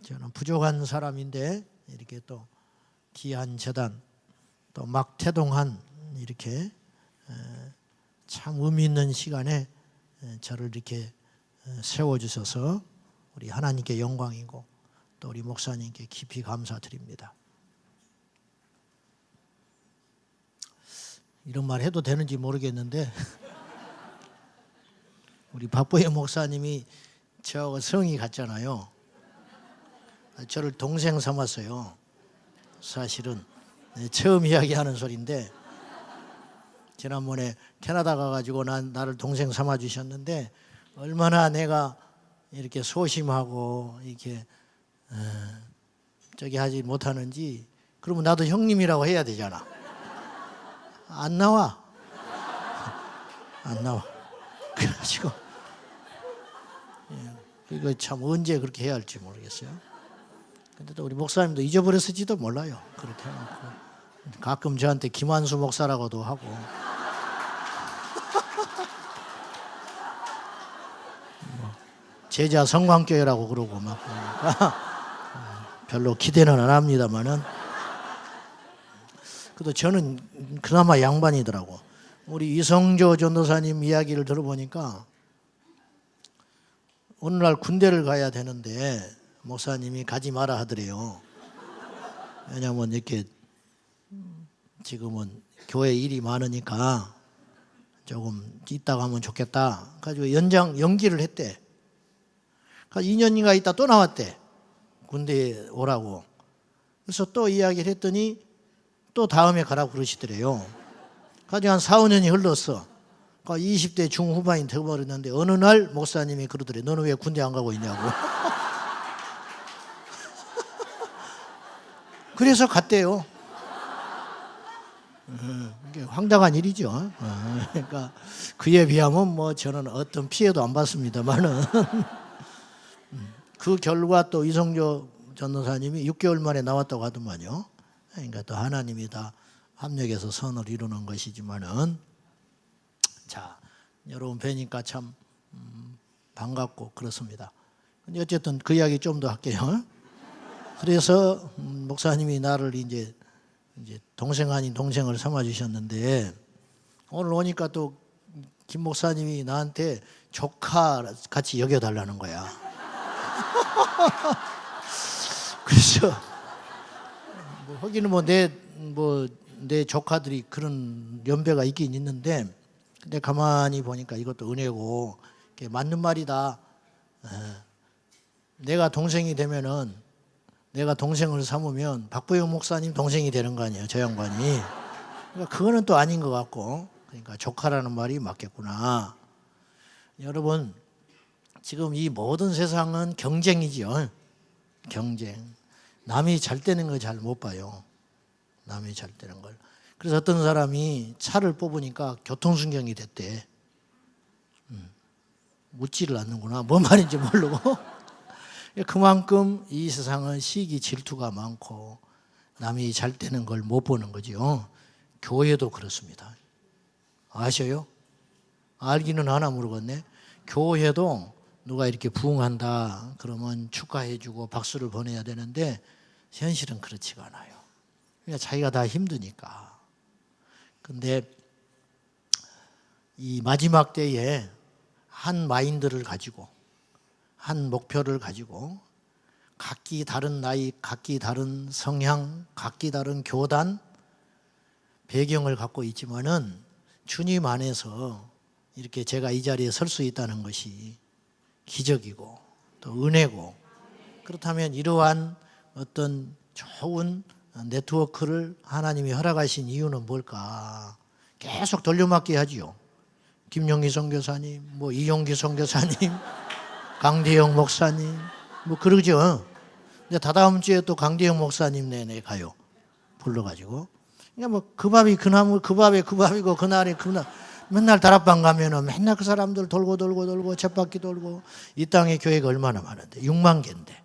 저는 부족한 사람인데 이렇게 또 귀한 재단 또 막 태동한 이렇게 참 의미 있는 시간에 저를 이렇게 세워주셔서 우리 하나님께 영광이고 또 우리 목사님께 깊이 감사드립니다. 이런 말 해도 되는지 모르겠는데 우리 박보혜 목사님이 저하고 성이 같잖아요. 저를 동생 삼았어요. 사실은 처음 이야기하는 소리인데 지난번에 캐나다 가가지고 나를 동생 삼아주셨는데 얼마나 내가 이렇게 소심하고 이렇게 저기 하지 못하는지. 그러면 나도 형님이라고 해야 되잖아. 안 나와. 안 나와. 그래가지고 이거 참 언제 그렇게 해야 할지 모르겠어요. 근데 또 우리 목사님도 잊어버렸을지도 몰라요. 그렇게 해놓고 가끔 저한테 김한수 목사라고도 하고 제자 성광교회라고 그러고 막 그러니까 별로 기대는 안 합니다만은 그래도 저는 그나마 양반이더라고. 우리 이성조 전도사님 이야기를 들어보니까 어느 날 군대를 가야 되는데 목사님이 가지 마라 하더래요. 왜냐하면 이렇게 지금은 교회 일이 많으니까 조금 이따가 하면 좋겠다. 가지고 연기를 했대. 2년인가 있다 또 나왔대. 군대에 오라고. 그래서 또 이야기를 했더니 또 다음에 가라고 그러시더래요. 가지고 한 4, 5년이 흘렀어. 20대 중후반이 되어버렸는데 어느 날 목사님이 그러더래. 너는 왜 군대 안 가고 있냐고. 그래서 갔대요. 이게 황당한 일이죠. 그러니까 그에 비하면 뭐 저는 어떤 피해도 안 받습니다만은 그 결과 또 이성조 전도사님이 6개월 만에 나왔다고 하더만요. 그러니까 또 하나님이 다 합력해서 선을 이루는 것이지만은 자 여러분 뵈니까 참 반갑고 그렇습니다. 근데 어쨌든 그 이야기 좀 더 할게요. 그래서 목사님이 나를 이제 동생 아닌 동생을 삼아 주셨는데 오늘 오니까 또 김 목사님이 나한테 조카 같이 여겨달라는 거야. 그래서 하기는 내 조카들이 그런 연배가 있긴 있는데 근데 가만히 보니까 이것도 은혜고 맞는 말이다. 내가 동생이 되면은 내가 동생을 삼으면 박보영 목사님 동생이 되는 거 아니에요, 저 양반이. 그러니까 그거는 또 아닌 것 같고, 그러니까 조카라는 말이 맞겠구나. 여러분, 지금 이 모든 세상은 경쟁이죠. 경쟁. 남이 잘 되는 거 잘 못 봐요. 남이 잘 되는 걸. 그래서 어떤 사람이 차를 뽑으니까 교통순경이 됐대. 묻지를 않는구나. 뭔 말인지 모르고. 그만큼 이 세상은 시기 질투가 많고 남이 잘 되는 걸 못 보는 거죠. 교회도 그렇습니다. 아셔요? 알기는 하나 모르겠네. 교회도 누가 이렇게 부흥한다 그러면 축하해주고 박수를 보내야 되는데 현실은 그렇지가 않아요. 그러니까 자기가 다 힘드니까. 근데 이 마지막 때에 한 마인드를 가지고 한 목표를 가지고 각기 다른 나이, 각기 다른 성향, 각기 다른 교단, 배경을 갖고 있지만은 주님 안에서 이렇게 제가 이 자리에 설 수 있다는 것이 기적이고 또 은혜고 그렇다면 이러한 어떤 좋은 네트워크를 하나님이 허락하신 이유는 뭘까? 계속 돌려막기 하지요. 김용기 선교사님, 이용기 선교사님, 강대영 목사님, 그러죠. 근데 다다음 주에 또 강대영 목사님 내내 가요. 불러가지고. 그러니까 그 밥이 그 나무, 그 밥에 그 밥이고 그날에 그날. 맨날 다락방 가면은 맨날 그 사람들 돌고 쳇바퀴 돌고. 이 땅에 교회가 얼마나 많은데 6만 개인데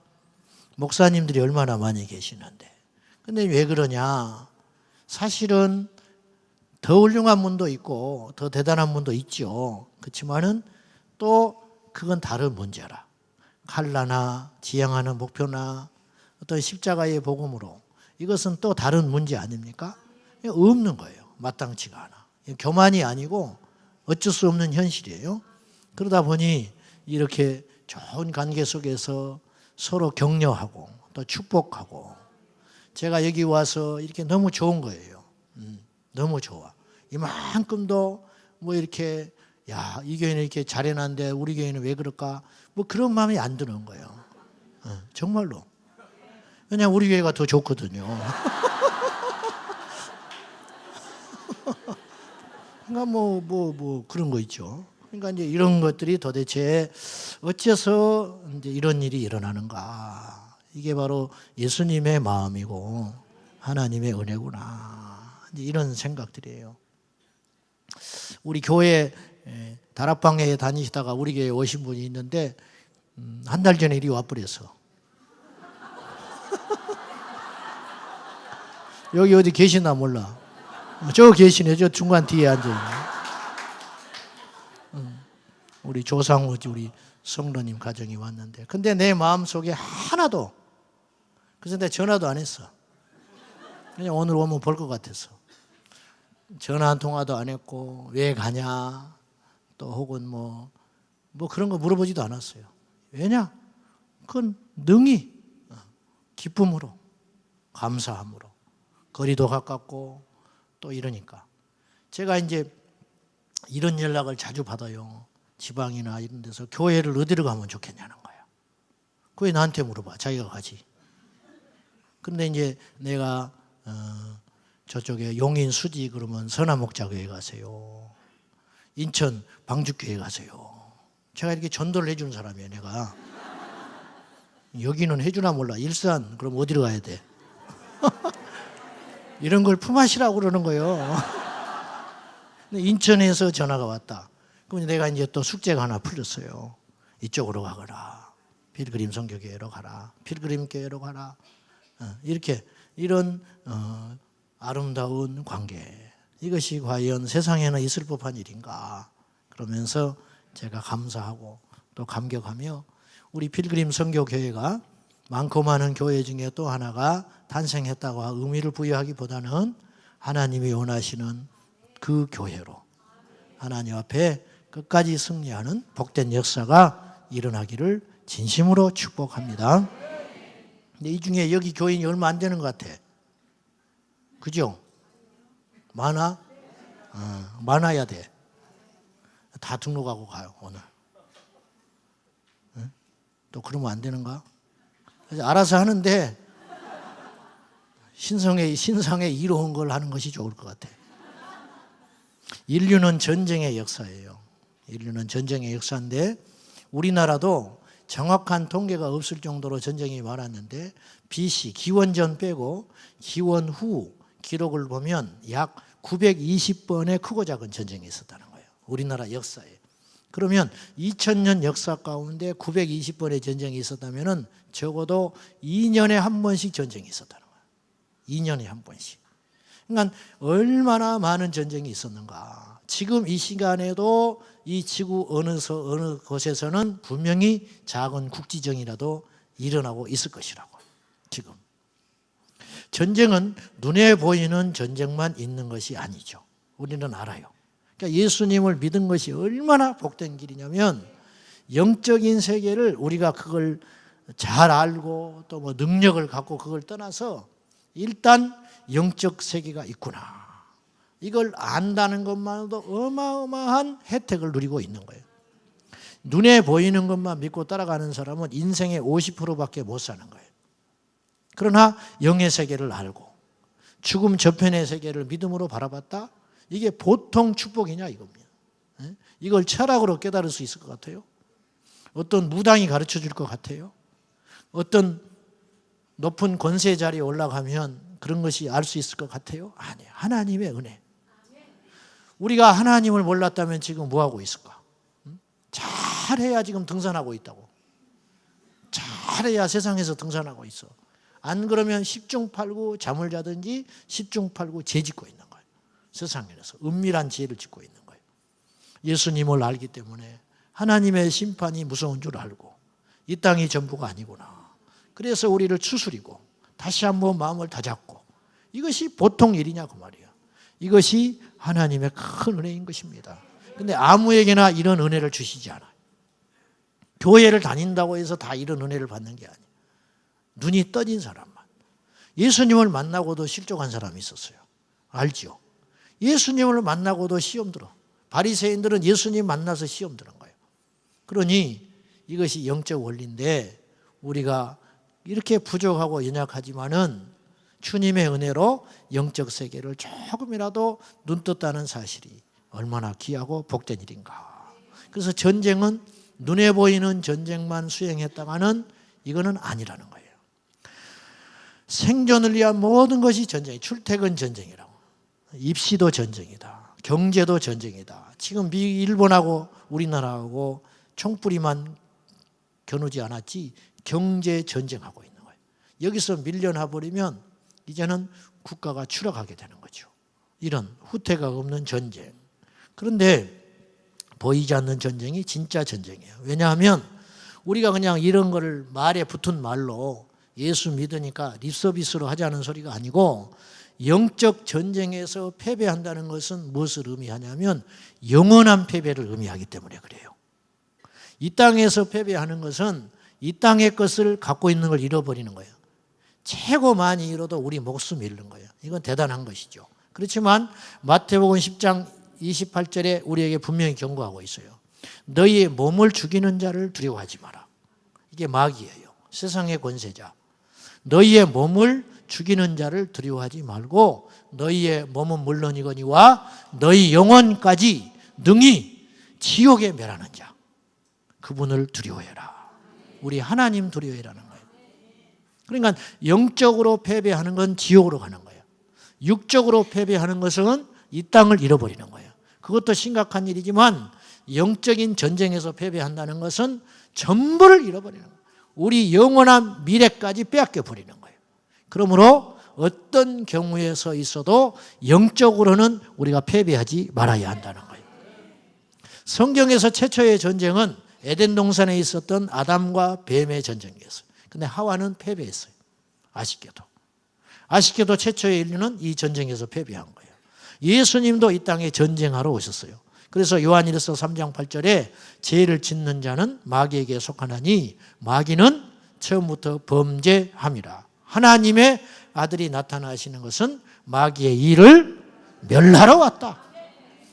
목사님들이 얼마나 많이 계시는데. 근데 왜 그러냐? 사실은 더 훌륭한 분도 있고 더 대단한 분도 있죠. 그렇지만은 또 그건 다른 문제라. 칼라나 지향하는 목표나 어떤 십자가의 복음으로 이것은 또 다른 문제 아닙니까? 없는 거예요. 마땅치가 않아. 교만이 아니고 어쩔 수 없는 현실이에요. 그러다 보니 이렇게 좋은 관계 속에서 서로 격려하고 또 축복하고 제가 여기 와서 이렇게 너무 좋은 거예요. 너무 좋아. 이만큼도 뭐 이렇게 야, 이 교회는 이렇게 잘해놨는데 우리 교회는 왜 그럴까? 뭐 그런 마음이 안 드는 거예요. 정말로. 왜냐하면 우리 교회가 더 좋거든요. 그러니까 뭐 그런 거 있죠. 그러니까 이제 이런 것들이 도대체 어째서 이제 이런 일이 일어나는가? 이게 바로 예수님의 마음이고 하나님의 은혜구나. 이제 이런 생각들이에요. 우리 교회 다락방에 다니시다가 우리 교회에 오신 분이 있는데 한 달 전에 이리 와버렸어. 여기 어디 계시나 몰라. 저 계시네. 저 중간 뒤에 앉아있네. 우리 조상우 우리 성도님 가정이 왔는데 근데 내 마음속에 하나도 그래서 내가 전화도 안 했어. 그냥 오늘 오면 볼 것 같아서. 전화 한 통화도 안 했고 왜 가냐 또 혹은 뭐 그런 거 물어보지도 않았어요. 왜냐? 그건 능히 기쁨으로 감사함으로 거리도 가깝고 또 이러니까 제가 이제 이런 연락을 자주 받아요. 지방이나 이런 데서 교회를 어디로 가면 좋겠냐는 거야. 그게 나한테 물어봐. 자기가 가지. 근데 이제 내가 저쪽에 용인 수지 그러면 선화목자교회 가세요. 인천 방주교회 가세요. 제가 이렇게 전도를 해주는 사람이에요. 내가. 여기는 해주나 몰라. 일산 그럼 어디로 가야 돼? 이런 걸 품앗이라고 그러는 거예요. 인천에서 전화가 왔다. 그럼 내가 이제 또 숙제가 하나 풀렸어요. 이쪽으로 가거라. 필그림 선교교회로 가라. 필그림 교회로 가라. 이렇게 이런 아름다운 관계. 이것이 과연 세상에는 있을 법한 일인가. 그러면서 제가 감사하고 또 감격하며 우리 필그림 선교교회가 많고 많은 교회 중에 또 하나가 탄생했다고 의미를 부여하기보다는 하나님이 원하시는 그 교회로 하나님 앞에 끝까지 승리하는 복된 역사가 일어나기를 진심으로 축복합니다. 근데 이 중에 여기 교인이 얼마 안 되는 것 같아. 그죠? 많아? 많아야 돼. 다 등록하고 가요, 오늘. 또 그러면 안 되는가? 그래서 알아서 하는데 신상에 이로운 걸 하는 것이 좋을 것 같아. 인류는 전쟁의 역사예요. 인류는 전쟁의 역사인데 우리나라도 정확한 통계가 없을 정도로 전쟁이 많았는데 BC 기원전 빼고 기원 후 기록을 보면 약 920번의 크고 작은 전쟁이 있었다는 거예요. 우리나라 역사에. 그러면 2000년 역사 가운데 920번의 전쟁이 있었다면 적어도 2년에 한 번씩 전쟁이 있었다는 거예요. 2년에 한 번씩. 그러니까 얼마나 많은 전쟁이 있었는가. 지금 이 시간에도 이 지구 어느 곳에서는 분명히 작은 국지정이라도 일어나고 있을 것이라고. 지금. 전쟁은 눈에 보이는 전쟁만 있는 것이 아니죠. 우리는 알아요. 그러니까 예수님을 믿은 것이 얼마나 복된 길이냐면 영적인 세계를 우리가 그걸 잘 알고 또 뭐 능력을 갖고 그걸 떠나서 일단 영적 세계가 있구나. 이걸 안다는 것만으로도 어마어마한 혜택을 누리고 있는 거예요. 눈에 보이는 것만 믿고 따라가는 사람은 인생의 50%밖에 못 사는 거예요. 그러나 영의 세계를 알고 죽음 저편의 세계를 믿음으로 바라봤다? 이게 보통 축복이냐 이겁니다. 이걸 철학으로 깨달을 수 있을 것 같아요? 어떤 무당이 가르쳐 줄 것 같아요? 어떤 높은 권세 자리에 올라가면 그런 것이 알 수 있을 것 같아요? 아니에요. 하나님의 은혜. 우리가 하나님을 몰랐다면 지금 뭐하고 있을까? 잘해야 지금 등산하고 있다고. 잘해야 세상에서 등산하고 있어. 안 그러면 10중 8구 잠을 자든지 10중 8구 죄 짓고 있는 거예요. 세상에서 은밀한 죄를 짓고 있는 거예요. 예수님을 알기 때문에 하나님의 심판이 무서운 줄 알고 이 땅이 전부가 아니구나. 그래서 우리를 추스리고 다시 한번 마음을 다잡고, 이것이 보통 일이냐 그 말이에요. 이것이 하나님의 큰 은혜인 것입니다. 근데 아무에게나 이런 은혜를 주시지 않아요. 교회를 다닌다고 해서 다 이런 은혜를 받는 게 아니에요. 눈이 떠진 사람만. 예수님을 만나고도 실족한 사람이 있었어요. 알죠? 예수님을 만나고도 시험 들어. 바리새인들은 예수님 만나서 시험 들은 거예요. 그러니 이것이 영적 원리인데, 우리가 이렇게 부족하고 연약하지만은 주님의 은혜로 영적 세계를 조금이라도 눈떴다는 사실이 얼마나 귀하고 복된 일인가. 그래서 전쟁은 눈에 보이는 전쟁만 수행했다가는 이거는 아니라는 거예요. 생존을 위한 모든 것이 전쟁이, 출퇴근 전쟁이라고. 입시도 전쟁이다. 경제도 전쟁이다. 지금 일본하고 우리나라하고 총뿌리만 겨누지 않았지 경제 전쟁하고 있는 거예요. 여기서 밀려나 버리면 이제는 국가가 추락하게 되는 거죠. 이런 후퇴가 없는 전쟁. 그런데 보이지 않는 전쟁이 진짜 전쟁이에요. 왜냐하면 우리가 그냥 이런 거를 말에 붙은 말로 예수 믿으니까 립서비스로 하자는 소리가 아니고, 영적 전쟁에서 패배한다는 것은 무엇을 의미하냐면 영원한 패배를 의미하기 때문에 그래요. 이 땅에서 패배하는 것은 이 땅의 것을 갖고 있는 걸 잃어버리는 거예요. 최고 많이 잃어도 우리 목숨 잃는 거예요. 이건 대단한 것이죠. 그렇지만 마태복음 10장 28절에 우리에게 분명히 경고하고 있어요. 너희의 몸을 죽이는 자를 두려워하지 마라. 이게 마귀예요. 세상의 권세자. 너희의 몸을 죽이는 자를 두려워하지 말고 너희의 몸은 물론이거니와 너희 영혼까지 능히 지옥에 멸하는 자, 그분을 두려워해라. 우리 하나님 두려워해라는 거예요. 그러니까 영적으로 패배하는 건 지옥으로 가는 거예요. 육적으로 패배하는 것은 이 땅을 잃어버리는 거예요. 그것도 심각한 일이지만 영적인 전쟁에서 패배한다는 것은 전부를 잃어버리는 거예요. 우리 영원한 미래까지 빼앗겨 버리는 거예요. 그러므로 어떤 경우에서 있어도 영적으로는 우리가 패배하지 말아야 한다는 거예요. 성경에서 최초의 전쟁은 에덴 동산에 있었던 아담과 뱀의 전쟁이었어요. 근데 하와는 패배했어요. 아쉽게도 최초의 인류는 이 전쟁에서 패배한 거예요. 예수님도 이 땅에 전쟁하러 오셨어요. 그래서 요한일서 3장 8절에 죄를 짓는 자는 마귀에게 속하나니 마귀는 처음부터 범죄함이라. 하나님의 아들이 나타나시는 것은 마귀의 일을 멸하러 왔다.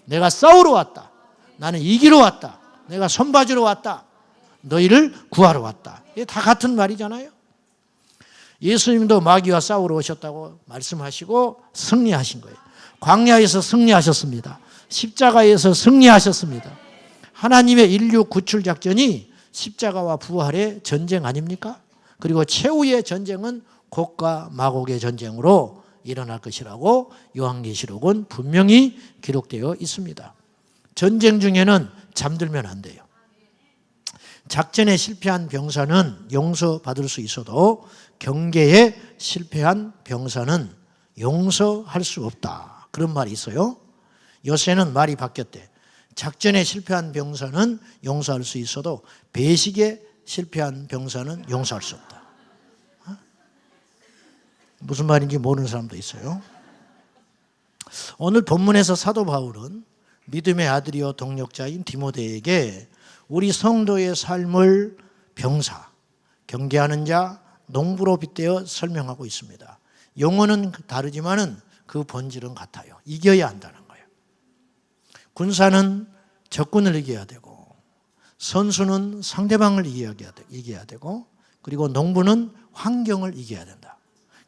내가 싸우러 왔다. 나는 이기러 왔다. 내가 손봐주러 왔다. 너희를 구하러 왔다. 이게 다 같은 말이잖아요. 예수님도 마귀와 싸우러 오셨다고 말씀하시고 승리하신 거예요. 광야에서 승리하셨습니다. 십자가에서 승리하셨습니다. 하나님의 인류 구출 작전이 십자가와 부활의 전쟁 아닙니까? 그리고 최후의 전쟁은 곡과 마곡의 전쟁으로 일어날 것이라고 요한계시록은 분명히 기록되어 있습니다. 전쟁 중에는 잠들면 안 돼요. 작전에 실패한 병사는 용서받을 수 있어도 경계에 실패한 병사는 용서할 수 없다. 그런 말이 있어요. 요새는 말이 바뀌었대. 작전에 실패한 병사는 용서할 수 있어도 배식에 실패한 병사는 용서할 수 없다. 무슨 말인지 모르는 사람도 있어요. 오늘 본문에서 사도 바울은 믿음의 아들이요 동력자인 디모데에게 우리 성도의 삶을 병사, 경계하는 자, 농부로 빗대어 설명하고 있습니다. 용어는 다르지만은 그 본질은 같아요. 이겨야 한다는 거예요. 군사는 적군을 이겨야 되고, 선수는 상대방을 이겨야 되고, 그리고 농부는 환경을 이겨야 된다.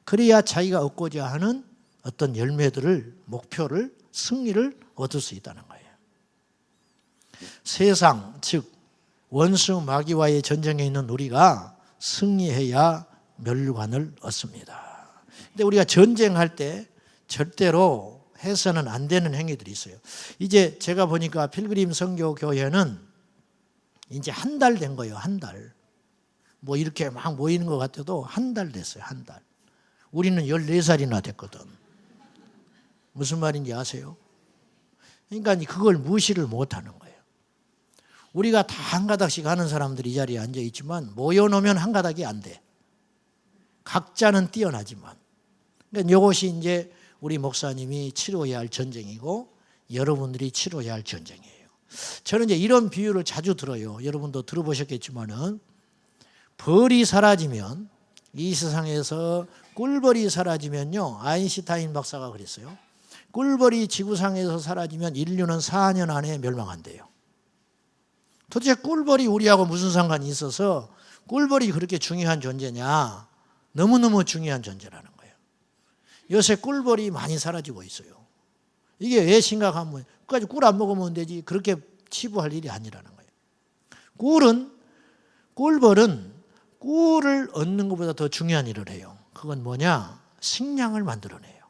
그래야 자기가 얻고자 하는 어떤 열매들을, 목표를, 승리를 얻을 수 있다는 거예요. 세상, 즉 원수 마귀와의 전쟁에 있는 우리가 승리해야 멸관을 얻습니다. 근데 우리가 전쟁할 때 절대로 해서는 안 되는 행위들이 있어요. 이제 제가 보니까 필그림 선교교회는 이제 한 달 된 거예요. 한 달. 뭐 이렇게 막 모이는 것 같아도 한 달 됐어요. 한 달. 우리는 14살이나 됐거든. 무슨 말인지 아세요? 그러니까 그걸 무시를 못하는 거예요. 우리가 다 한 가닥씩 하는 사람들이 이 자리에 앉아 있지만 모여놓으면 한 가닥이 안 돼. 각자는 뛰어나지만, 그러니까 이것이 이제 우리 목사님이 치러야 할 전쟁이고 여러분들이 치러야 할 전쟁이에요. 저는 이제 이런 비유를 자주 들어요. 여러분도 들어보셨겠지만은, 벌이 사라지면, 이 세상에서 꿀벌이 사라지면요, 아인슈타인 박사가 그랬어요. 꿀벌이 지구상에서 사라지면 인류는 4년 안에 멸망한대요. 도대체 꿀벌이 우리하고 무슨 상관이 있어서 꿀벌이 그렇게 중요한 존재냐? 너무너무 중요한 존재라는 거예요. 요새 꿀벌이 많이 사라지고 있어요. 이게 왜 심각하면, 끝까지 꿀 안 먹으면 되지, 그렇게 치부할 일이 아니라는 거예요. 꿀벌은 꿀을 얻는 것보다 더 중요한 일을 해요. 그건 뭐냐? 식량을 만들어내요.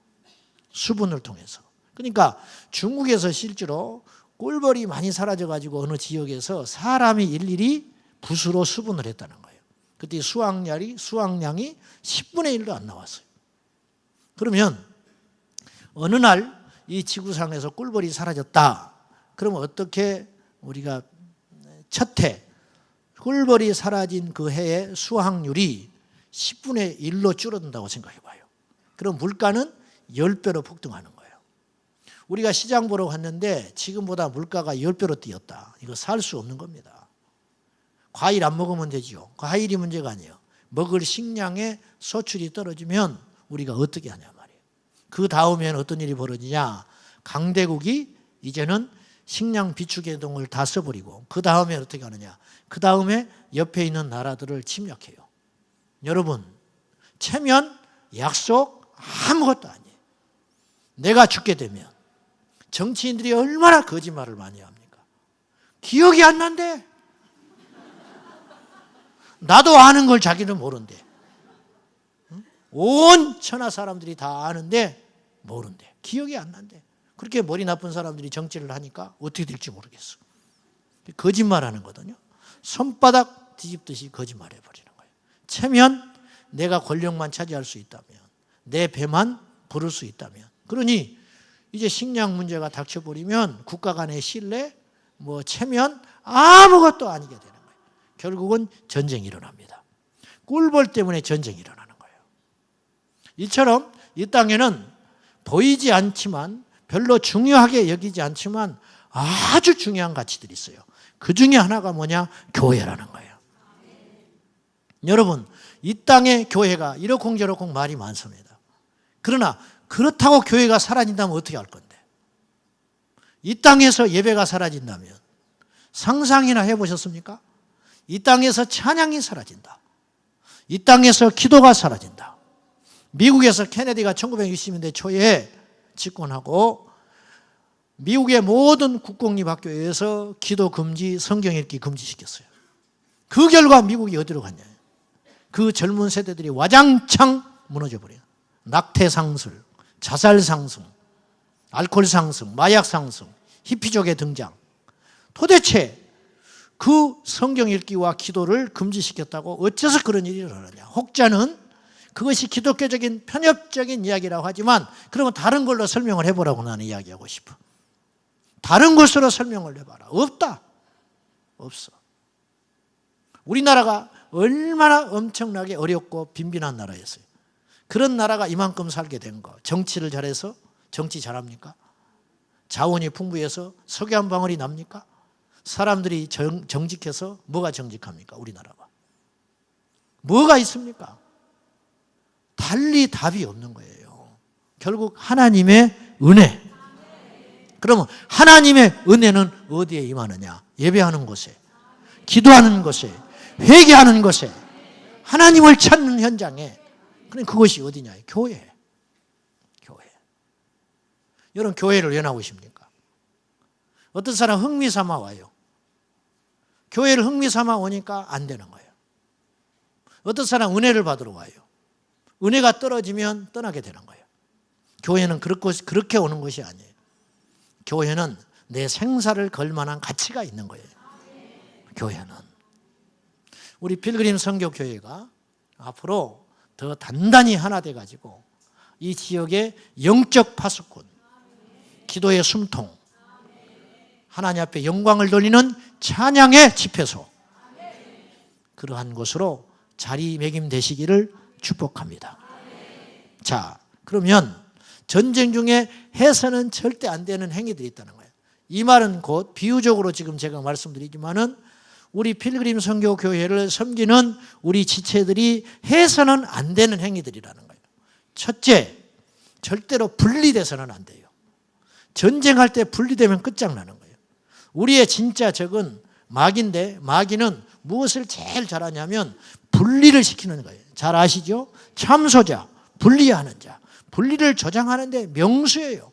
수분을 통해서. 그러니까 중국에서 실제로 꿀벌이 많이 사라져가지고 어느 지역에서 사람이 일일이 붓으로 수분을 했다는 거예요. 그때 수확량이 10분의 1도 안 나왔어요. 그러면 어느 날 이 지구상에서 꿀벌이 사라졌다. 그러면 어떻게 우리가 첫 해 꿀벌이 사라진 그 해의 수확률이 10분의 1로 줄어든다고 생각해 봐요. 그럼 물가는 10배로 폭등하는 거예요. 우리가 시장 보러 갔는데 지금보다 물가가 10배로 뛰었다. 이거 살 수 없는 겁니다. 과일 안 먹으면 되죠. 과일이 문제가 아니에요. 먹을 식량의 소출이 떨어지면 우리가 어떻게 하냐 말이에요. 그 다음에는 어떤 일이 벌어지냐. 강대국이 이제는 식량 비축의 동을 다 써버리고, 그 다음에 어떻게 하느냐. 그 다음에 옆에 있는 나라들을 침략해요. 여러분, 체면, 약속 아무것도 아니에요. 내가 죽게 되면 정치인들이 얼마나 거짓말을 많이 합니까? 기억이 안 난대. 나도 아는 걸 자기는 모른대. 온 천하 사람들이 다 아는데 모른대. 기억이 안 난대. 그렇게 머리 나쁜 사람들이 정치를 하니까 어떻게 될지 모르겠어. 거짓말하는 거거든요. 손바닥 뒤집듯이 거짓말해버리는 거예요. 체면, 내가 권력만 차지할 수 있다면, 내 배만 부를 수 있다면. 그러니 이제 식량 문제가 닥쳐버리면 국가 간의 신뢰, 체면 아무것도 아니게 되는 거예요. 결국은 전쟁이 일어납니다. 꿀벌 때문에 전쟁이 일어나는 거예요. 이처럼 이 땅에는 보이지 않지만, 별로 중요하게 여기지 않지만 아주 중요한 가치들이 있어요. 그 중에 하나가 뭐냐? 교회라는 거예요. 여러분, 이 땅에 교회가 이러쿵저러쿵 말이 많습니다. 그러나 그렇다고 교회가 사라진다면 어떻게 할 건데? 이 땅에서 예배가 사라진다면 상상이나 해보셨습니까? 이 땅에서 찬양이 사라진다. 이 땅에서 기도가 사라진다. 미국에서 케네디가 1960년대 초에 집권하고 미국의 모든 국공립학교에서 기도 금지, 성경 읽기 금지시켰어요. 그 결과 미국이 어디로 갔냐? 그 젊은 세대들이 와장창 무너져 버려요. 낙태 상승, 자살 상승, 알코올 상승, 마약 상승, 히피족의 등장. 도대체 그 성경 읽기와 기도를 금지시켰다고 어째서 그런 일이 일어나냐? 혹자는 그것이 기독교적인 편협적인 이야기라고 하지만, 그러면 다른 걸로 설명을 해보라고 나는 이야기하고 싶어. 다른 것으로 설명을 해봐라. 없다. 없어. 우리나라가 얼마나 엄청나게 어렵고 빈빈한 나라였어요. 그런 나라가 이만큼 살게 된 거. 정치를 잘해서 정치 잘합니까? 자원이 풍부해서 석유 한 방울이 납니까? 사람들이 정직해서 뭐가 정직합니까? 우리나라가. 뭐가 있습니까? 달리 답이 없는 거예요. 결국 하나님의 은혜. 그러면 하나님의 은혜는 어디에 임하느냐? 예배하는 곳에, 기도하는 곳에, 회개하는 곳에, 하나님을 찾는 현장에. 그럼 그것이 어디냐? 교회. 교회. 여러분, 교회를 왜 나오십니까? 어떤 사람 흥미 삼아 와요. 교회를 흥미 삼아 오니까 안 되는 거예요. 어떤 사람 은혜를 받으러 와요. 은혜가 떨어지면 떠나게 되는 거예요. 교회는 그렇게 오는 것이 아니에요. 교회는 내 생사를 걸 만한 가치가 있는 거예요. 교회는. 우리 필그림 선교교회가 앞으로 더 단단히 하나 돼가지고 이 지역의 영적 파수꾼, 기도의 숨통, 하나님 앞에 영광을 돌리는 찬양의 집회소, 그러한 곳으로 자리매김되시기를 축복합니다. 자, 그러면 전쟁 중에 해서는 절대 안 되는 행위들이 있다는 거예요. 이 말은 곧 비유적으로 지금 제가 말씀드리지만은 우리 필그림 선교 교회를 섬기는 우리 지체들이 해서는 안 되는 행위들이라는 거예요. 첫째, 절대로 분리돼서는 안 돼요. 전쟁할 때 분리되면 끝장나는 거예요. 우리의 진짜 적은 마귀인데 마귀는 무엇을 제일 잘하냐면 분리를 시키는 거예요. 잘 아시죠? 참소자, 분리하는 자. 분리를 조장하는데 명수예요.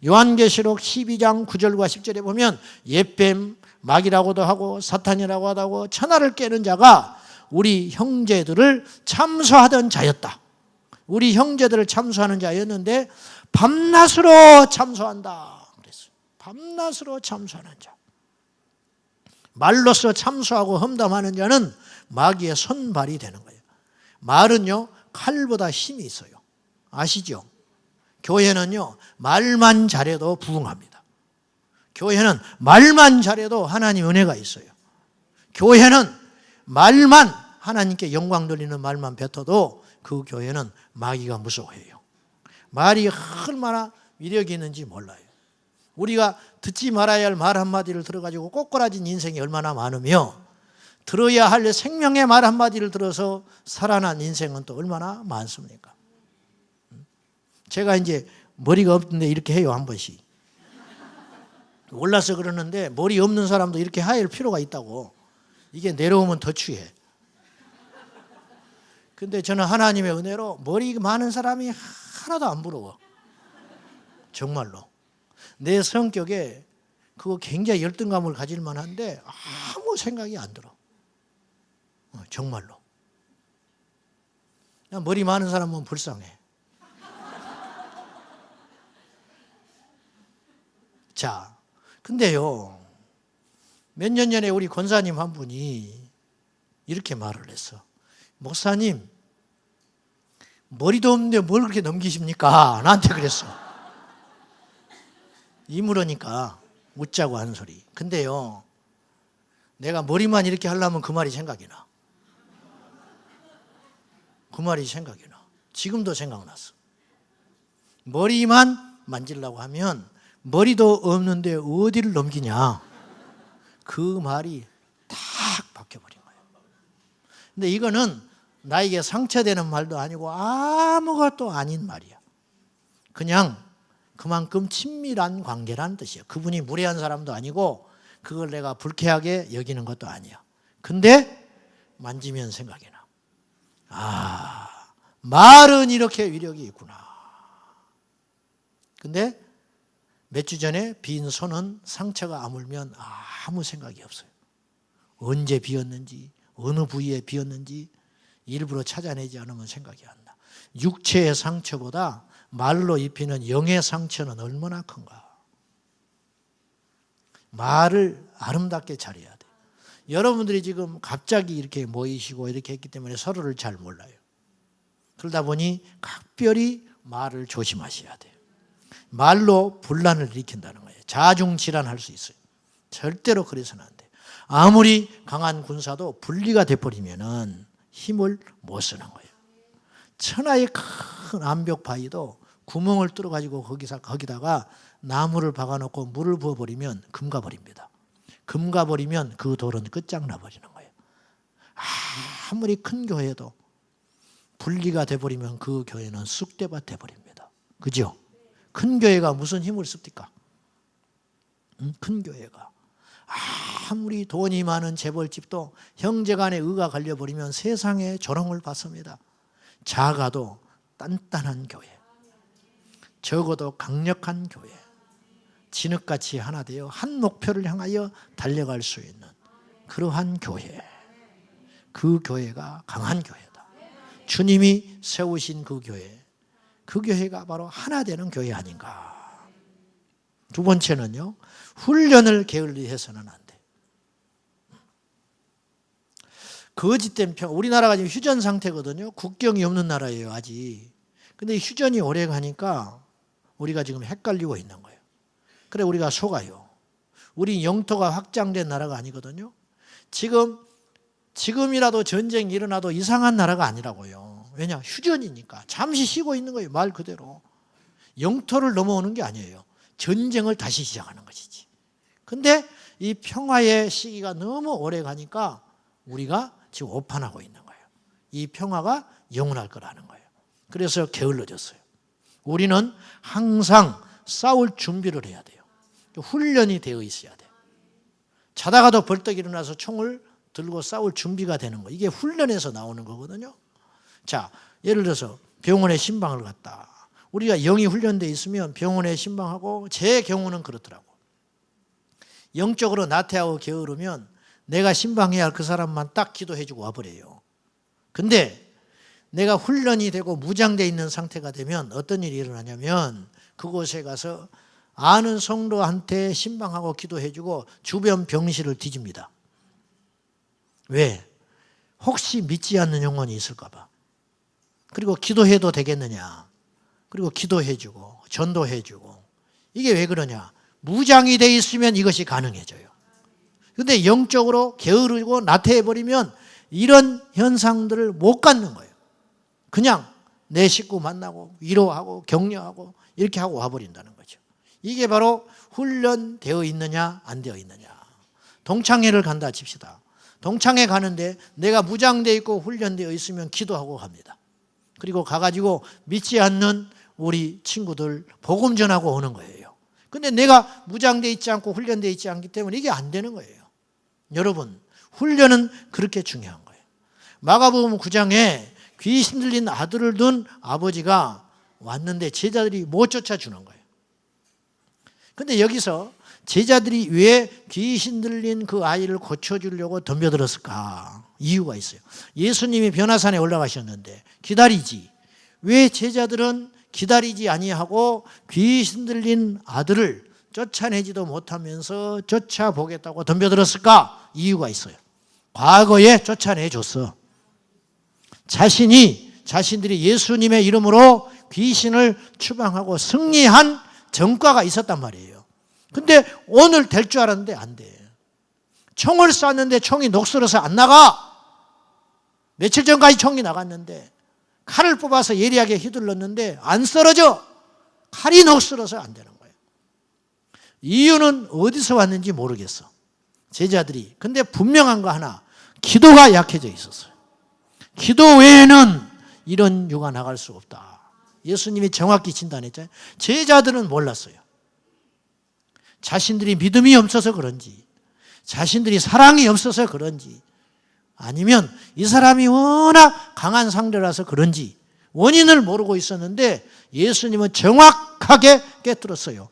요한계시록 12장 9절과 10절에 보면 옛뱀, 마귀라고도 하고 사탄이라고 하다고 천하를 깨는 자가 우리 형제들을 참소하던 자였다. 우리 형제들을 참소하는 자였는데 밤낮으로 참소한다 그랬어요. 밤낮으로 참소하는 자. 말로써 참소하고 험담하는 자는 마귀의 손발이 되는 거예요. 말은요, 칼보다 힘이 있어요. 아시죠? 교회는요, 말만 잘해도 부흥합니다. 교회는 말만 잘해도 하나님 은혜가 있어요. 교회는 말만, 하나님께 영광 돌리는 말만 뱉어도 그 교회는 마귀가 무서워해요. 말이 얼마나 위력이 있는지 몰라요. 우리가 듣지 말아야 할 말 한마디를 들어가지고 꼬꾸라진 인생이 얼마나 많으며 들어야 할 생명의 말 한마디를 들어서 살아난 인생은 또 얼마나 많습니까? 제가 이제 머리가 없는데 이렇게 해요, 한 번씩. 올라서 그러는데 머리 없는 사람도 이렇게 할 필요가 있다고. 이게 내려오면 더 취해. 근데 저는 하나님의 은혜로 머리 많은 사람이 하나도 안 부러워. 정말로. 내 성격에 그거 굉장히 열등감을 가질 만한데 아무 생각이 안 들어. 정말로. 머리 많은 사람은 불쌍해. 자, 근데요, 몇 년 전에 우리 권사님 한 분이 이렇게 말을 했어. 목사님, 머리도 없는데 뭘 그렇게 넘기십니까? 나한테 그랬어. 이물으니까 웃자고 하는 소리. 근데요, 내가 머리만 이렇게 하려면 그 말이 생각이 나. 그 말이 생각이 나. 지금도 생각났어. 머리만 만지려고 하면 머리도 없는데 어디를 넘기냐. 그 말이 탁 박혀버린 거예요. 근데 이거는 나에게 상처되는 말도 아니고 아무것도 아닌 말이야. 그냥 그만큼 친밀한 관계라는 뜻이에요. 그분이 무례한 사람도 아니고 그걸 내가 불쾌하게 여기는 것도 아니야. 근데 만지면 생각이 나. 아, 말은 이렇게 위력이 있구나. 근데 몇 주 전에 빈 손은 상처가 아물면 아무 생각이 없어요. 언제 비었는지, 어느 부위에 비었는지 일부러 찾아내지 않으면 생각이 안 나. 육체의 상처보다 말로 입히는 영의 상처는 얼마나 큰가. 말을 아름답게 잘해야 돼. 여러분들이 지금 갑자기 이렇게 모이시고 이렇게 했기 때문에 서로를 잘 몰라요. 그러다 보니 각별히 말을 조심하셔야 돼요. 말로 분란을 일으킨다는 거예요. 자중질환할 수 있어요. 절대로 그래서는 안 돼요. 아무리 강한 군사도 분리가 돼버리면 힘을 못 쓰는 거예요. 천하의 큰 암벽 바위도 구멍을 뚫어가지고 거기다가 나무를 박아놓고 물을 부어버리면 금 가버립니다. 금 가버리면 그 돌은 끝장나버리는 거예요. 아무리 큰 교회도 분리가 돼버리면 그 교회는 쑥대밭 돼버립니다. 그죠? 큰 교회가 무슨 힘을 씁니까? 큰 교회가. 아무리 돈이 많은 재벌집도 형제간의 의가 갈려버리면 세상에 조롱을 받습니다. 작아도 단단한 교회, 적어도 강력한 교회, 진흙같이 하나 되어 한 목표를 향하여 달려갈 수 있는 그러한 교회, 그 교회가 강한 교회다. 주님이 세우신 그 교회, 그 교회가 바로 하나 되는 교회 아닌가. 두 번째는요, 훈련을 게을리해서는 안 돼. 거짓된 평, 우리나라가 지금 휴전 상태거든요. 국경이 없는 나라예요, 아직. 근데 휴전이 오래 가니까 우리가 지금 헷갈리고 있는 거예요. 그래, 우리가 속아요. 우리 영토가 확장된 나라가 아니거든요. 지금이라도 전쟁이 일어나도 이상한 나라가 아니라고요. 왜냐? 휴전이니까. 잠시 쉬고 있는 거예요. 말 그대로. 영토를 넘어오는 게 아니에요. 전쟁을 다시 시작하는 것이지. 근데 이 평화의 시기가 너무 오래 가니까 우리가 지금 오판하고 있는 거예요. 이 평화가 영원할 거라는 거예요. 그래서 게을러졌어요. 우리는 항상 싸울 준비를 해야 돼요. 훈련이 되어 있어야 돼요. 자다가도 벌떡 일어나서 총을 들고 싸울 준비가 되는 거예요. 이게 훈련에서 나오는 거거든요. 자, 예를 들어서 병원에 신방을 갔다. 우리가 영이 훈련되어 있으면 병원에 신방하고, 제 경우는 그렇더라고. 영적으로 나태하고 게으르면 내가 신방해야 할 그 사람만 딱 기도해주고 와버려요. 근데 내가 훈련이 되고 무장되어 있는 상태가 되면 어떤 일이 일어나냐면, 그곳에 가서 아는 성도한테 신방하고 기도해주고 주변 병실을 뒤집니다. 왜? 혹시 믿지 않는 영혼이 있을까 봐. 그리고 기도해도 되겠느냐. 그리고 기도해주고 전도해주고. 이게 왜 그러냐? 무장이 돼 있으면 이것이 가능해져요. 근데 영적으로 게으르고 나태해버리면 이런 현상들을 못 갖는 거예요. 그냥 내 식구 만나고 위로하고 격려하고 이렇게 하고 와버린다는 거죠. 이게 바로 훈련되어 있느냐 안 되어 있느냐. 동창회를 간다 칩시다. 동창회 가는데 내가 무장되어 있고 훈련되어 있으면 기도하고 갑니다. 그리고 가가지고 믿지 않는 우리 친구들 복음 전하고 오는 거예요. 근데 내가 무장되어 있지 않고 훈련되어 있지 않기 때문에 이게 안 되는 거예요. 여러분, 훈련은 그렇게 중요한 거예요. 마가복음 9장에 귀신 들린 아들을 둔 아버지가 왔는데 제자들이 못 쫓아주는 거예요. 근데 여기서 제자들이 왜 귀신 들린 그 아이를 고쳐주려고 덤벼들었을까? 이유가 있어요. 예수님이 변화산에 올라가셨는데 기다리지. 왜 제자들은 기다리지 아니하고 귀신 들린 아들을 쫓아내지도 못하면서 쫓아보겠다고 덤벼들었을까? 이유가 있어요. 과거에 쫓아내줬어. 자신들이 예수님의 이름으로 귀신을 추방하고 승리한 전과가 있었단 말이에요. 근데 오늘 될 줄 알았는데 안 돼. 총을 쐈는데 총이 녹슬어서 안 나가. 며칠 전까지 총이 나갔는데 칼을 뽑아서 예리하게 휘둘렀는데 안 쓰러져. 칼이 녹슬어서 안 되는 거예요. 이유는 어디서 왔는지 모르겠어. 제자들이. 근데 분명한 거 하나. 기도가 약해져 있었어요. 기도 외에는 이런 유가 나갈 수 없다. 예수님이 정확히 진단했잖아요. 제자들은 몰랐어요. 자신들이 믿음이 없어서 그런지, 자신들이 사랑이 없어서 그런지, 아니면 이 사람이 워낙 강한 상대라서 그런지 원인을 모르고 있었는데 예수님은 정확하게 깨뜨렸어요.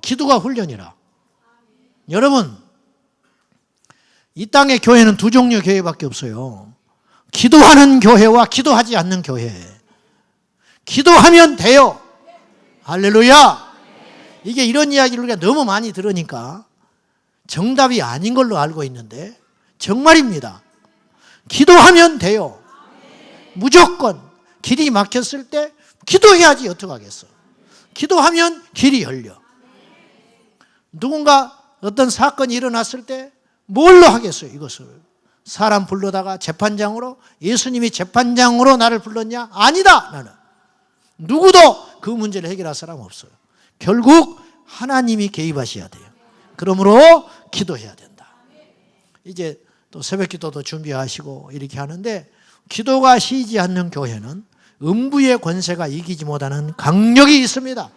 기도가 훈련이라. 여러분, 이 땅의 교회는 두 종류의 교회밖에 없어요. 기도하는 교회와 기도하지 않는 교회. 기도하면 돼요. 할렐루야. 이게 이런 이야기를 우리가 너무 많이 들으니까 정답이 아닌 걸로 알고 있는데 정말입니다. 기도하면 돼요. 무조건. 길이 막혔을 때 기도해야지 어떡하겠어. 기도하면 길이 열려. 누군가 어떤 사건이 일어났을 때 뭘로 하겠어요, 이것을? 사람 불러다가 재판장으로, 예수님이 재판장으로 나를 불렀냐? 아니다, 나는. 누구도 그 문제를 해결할 사람 없어요. 결국 하나님이 개입하셔야 돼요. 그러므로 기도해야 된다. 이제 또 새벽 기도도 준비하시고 이렇게 하는데, 기도가 쉬지 않는 교회는 음부의 권세가 이기지 못하는 강력이 있습니다.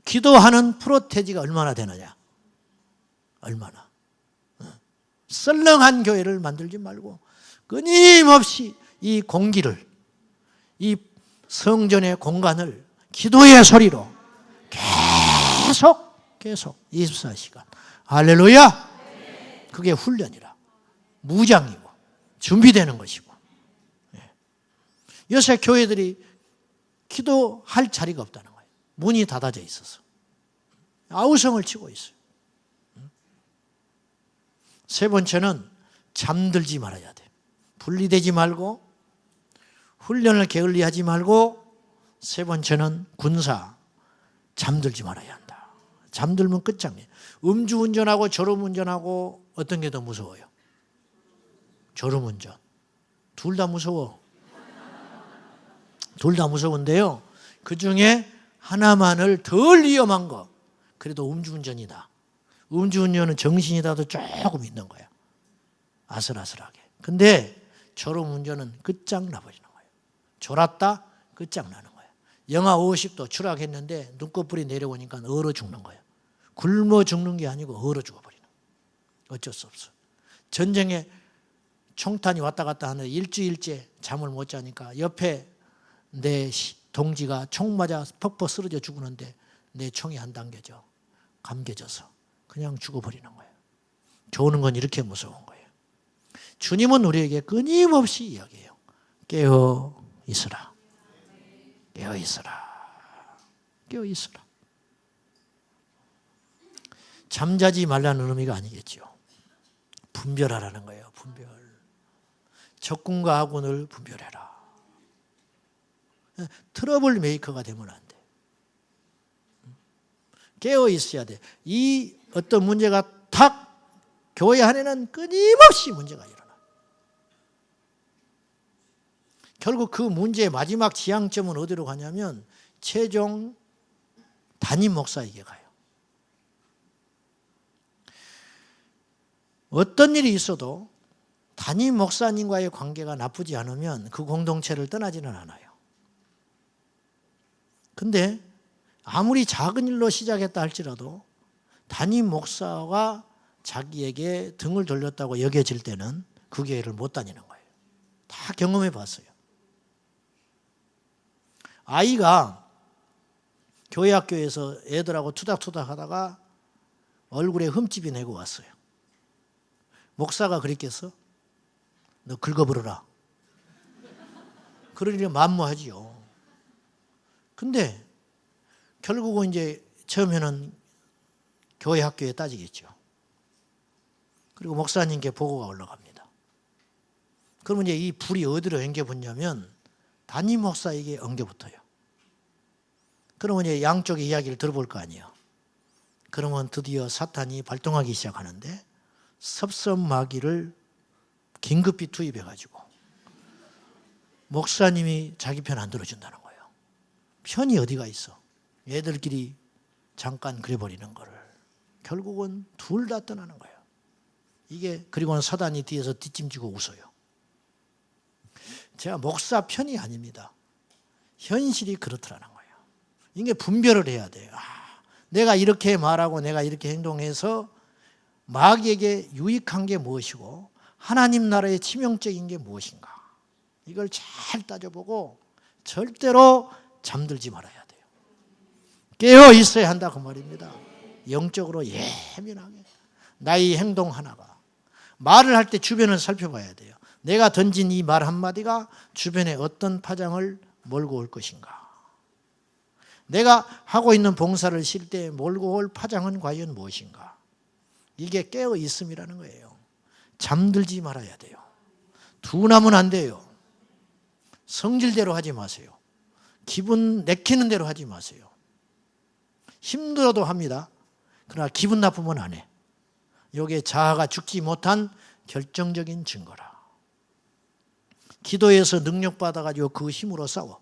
기도하는 프로테지가 얼마나 되느냐? 얼마나? 썰렁한 교회를 만들지 말고 끊임없이 이 공기를, 이 성전의 공간을 기도의 소리로 계속 24시간. 할렐루야. 그게 훈련이라. 무장이고 준비되는 것이고. 요새 교회들이 기도할 자리가 없다는 거예요. 문이 닫아져 있어서 아우성을 치고 있어요. 세 번째는 잠들지 말아야 돼. 분리되지 말고, 훈련을 게을리하지 말고, 세 번째는 군사, 잠들지 말아야 한다. 잠들면 끝장이에요. 음주운전하고 졸음운전하고 어떤 게 더 무서워요? 졸음운전. 둘 다 무서워. 둘 다 무서운데요. 그중에 하나만을 덜 위험한 거. 그래도 음주운전이다. 음주운전은 정신이라도 조금 있는 거야. 아슬아슬하게. 근데 졸음운전은 끝장나버리는 거예요. 졸았다? 끝장나는 거예요. 영하 50도 추락했는데 눈꺼풀이 내려오니까 얼어 죽는 거예요. 굶어 죽는 게 아니고 얼어 죽어버리는 거예요. 어쩔 수 없어. 전쟁에 총탄이 왔다 갔다 하는데 일주일째 잠을 못 자니까 옆에 내 동지가 총 맞아 퍽퍽 쓰러져 죽었는데 내 총이 안 당겨져. 감겨져서 그냥 죽어버리는 거예요. 죽는 건 이렇게 무서운 거예요. 주님은 우리에게 끊임없이 이야기해요. 깨어 있으라. 깨어 있으라. 깨어 있으라. 잠자지 말라는 의미가 아니겠죠. 분별하라는 거예요. 분별. 적군과 아군을 분별해라. 트러블 메이커가 되면 안 돼. 깨어 있어야 돼. 이 어떤 문제가 탁 교회 안에는 끊임없이 문제가 일어나. 결국 그 문제의 마지막 지향점은 어디로 가냐면 최종 담임 목사에게 가요. 어떤 일이 있어도 담임 목사님과의 관계가 나쁘지 않으면 그 공동체를 떠나지는 않아요. 근데 아무리 작은 일로 시작했다 할지라도 담임 목사가 자기에게 등을 돌렸다고 여겨질 때는 그 교회를 못 다니는 거예요. 다 경험해 봤어요. 아이가 교회 학교에서 애들하고 투닥투닥 하다가 얼굴에 흠집이 내고 왔어요. 목사가 그랬겠어? 너 긁어버려라. 그러니 만무하지요. 근데 결국은 이제 처음에는 교회 학교에 따지겠죠. 그리고 목사님께 보고가 올라갑니다. 그러면 이제 이 불이 어디로 엉겨붙냐면 담임 목사에게 엉겨붙어요. 그러면 이제 양쪽의 이야기를 들어볼 거 아니에요. 그러면 드디어 사탄이 발동하기 시작하는데 섭섭마귀를 긴급히 투입해가지고 목사님이 자기 편 안 들어준다는 거예요. 편이 어디가 있어. 애들끼리 잠깐 그래버리는 거를 결국은 둘 다 떠나는 거예요. 이게 그리고는 사단이 뒤에서 뒷짐지고 웃어요. 제가 목사 편이 아닙니다. 현실이 그렇더라는 거예요. 이게 분별을 해야 돼요. 내가 이렇게 말하고 내가 이렇게 행동해서 마귀에게 유익한 게 무엇이고 하나님 나라의 치명적인 게 무엇인가. 이걸 잘 따져보고 절대로 잠들지 말아야 돼요. 깨어 있어야 한다 그 말입니다. 영적으로 예민하게. 나의 행동 하나가. 말을 할 때 주변을 살펴봐야 돼요. 내가 던진 이 말 한마디가 주변에 어떤 파장을 몰고 올 것인가. 내가 하고 있는 봉사를 쉴 때 몰고 올 파장은 과연 무엇인가. 이게 깨어 있음이라는 거예요. 잠들지 말아야 돼요. 둔하면 안 돼요. 성질대로 하지 마세요. 기분 내키는 대로 하지 마세요. 힘들어도 합니다. 그러나 기분 나쁘면 안 해. 이게 자아가 죽지 못한 결정적인 증거라. 기도에서 능력받아가지고 그 힘으로 싸워.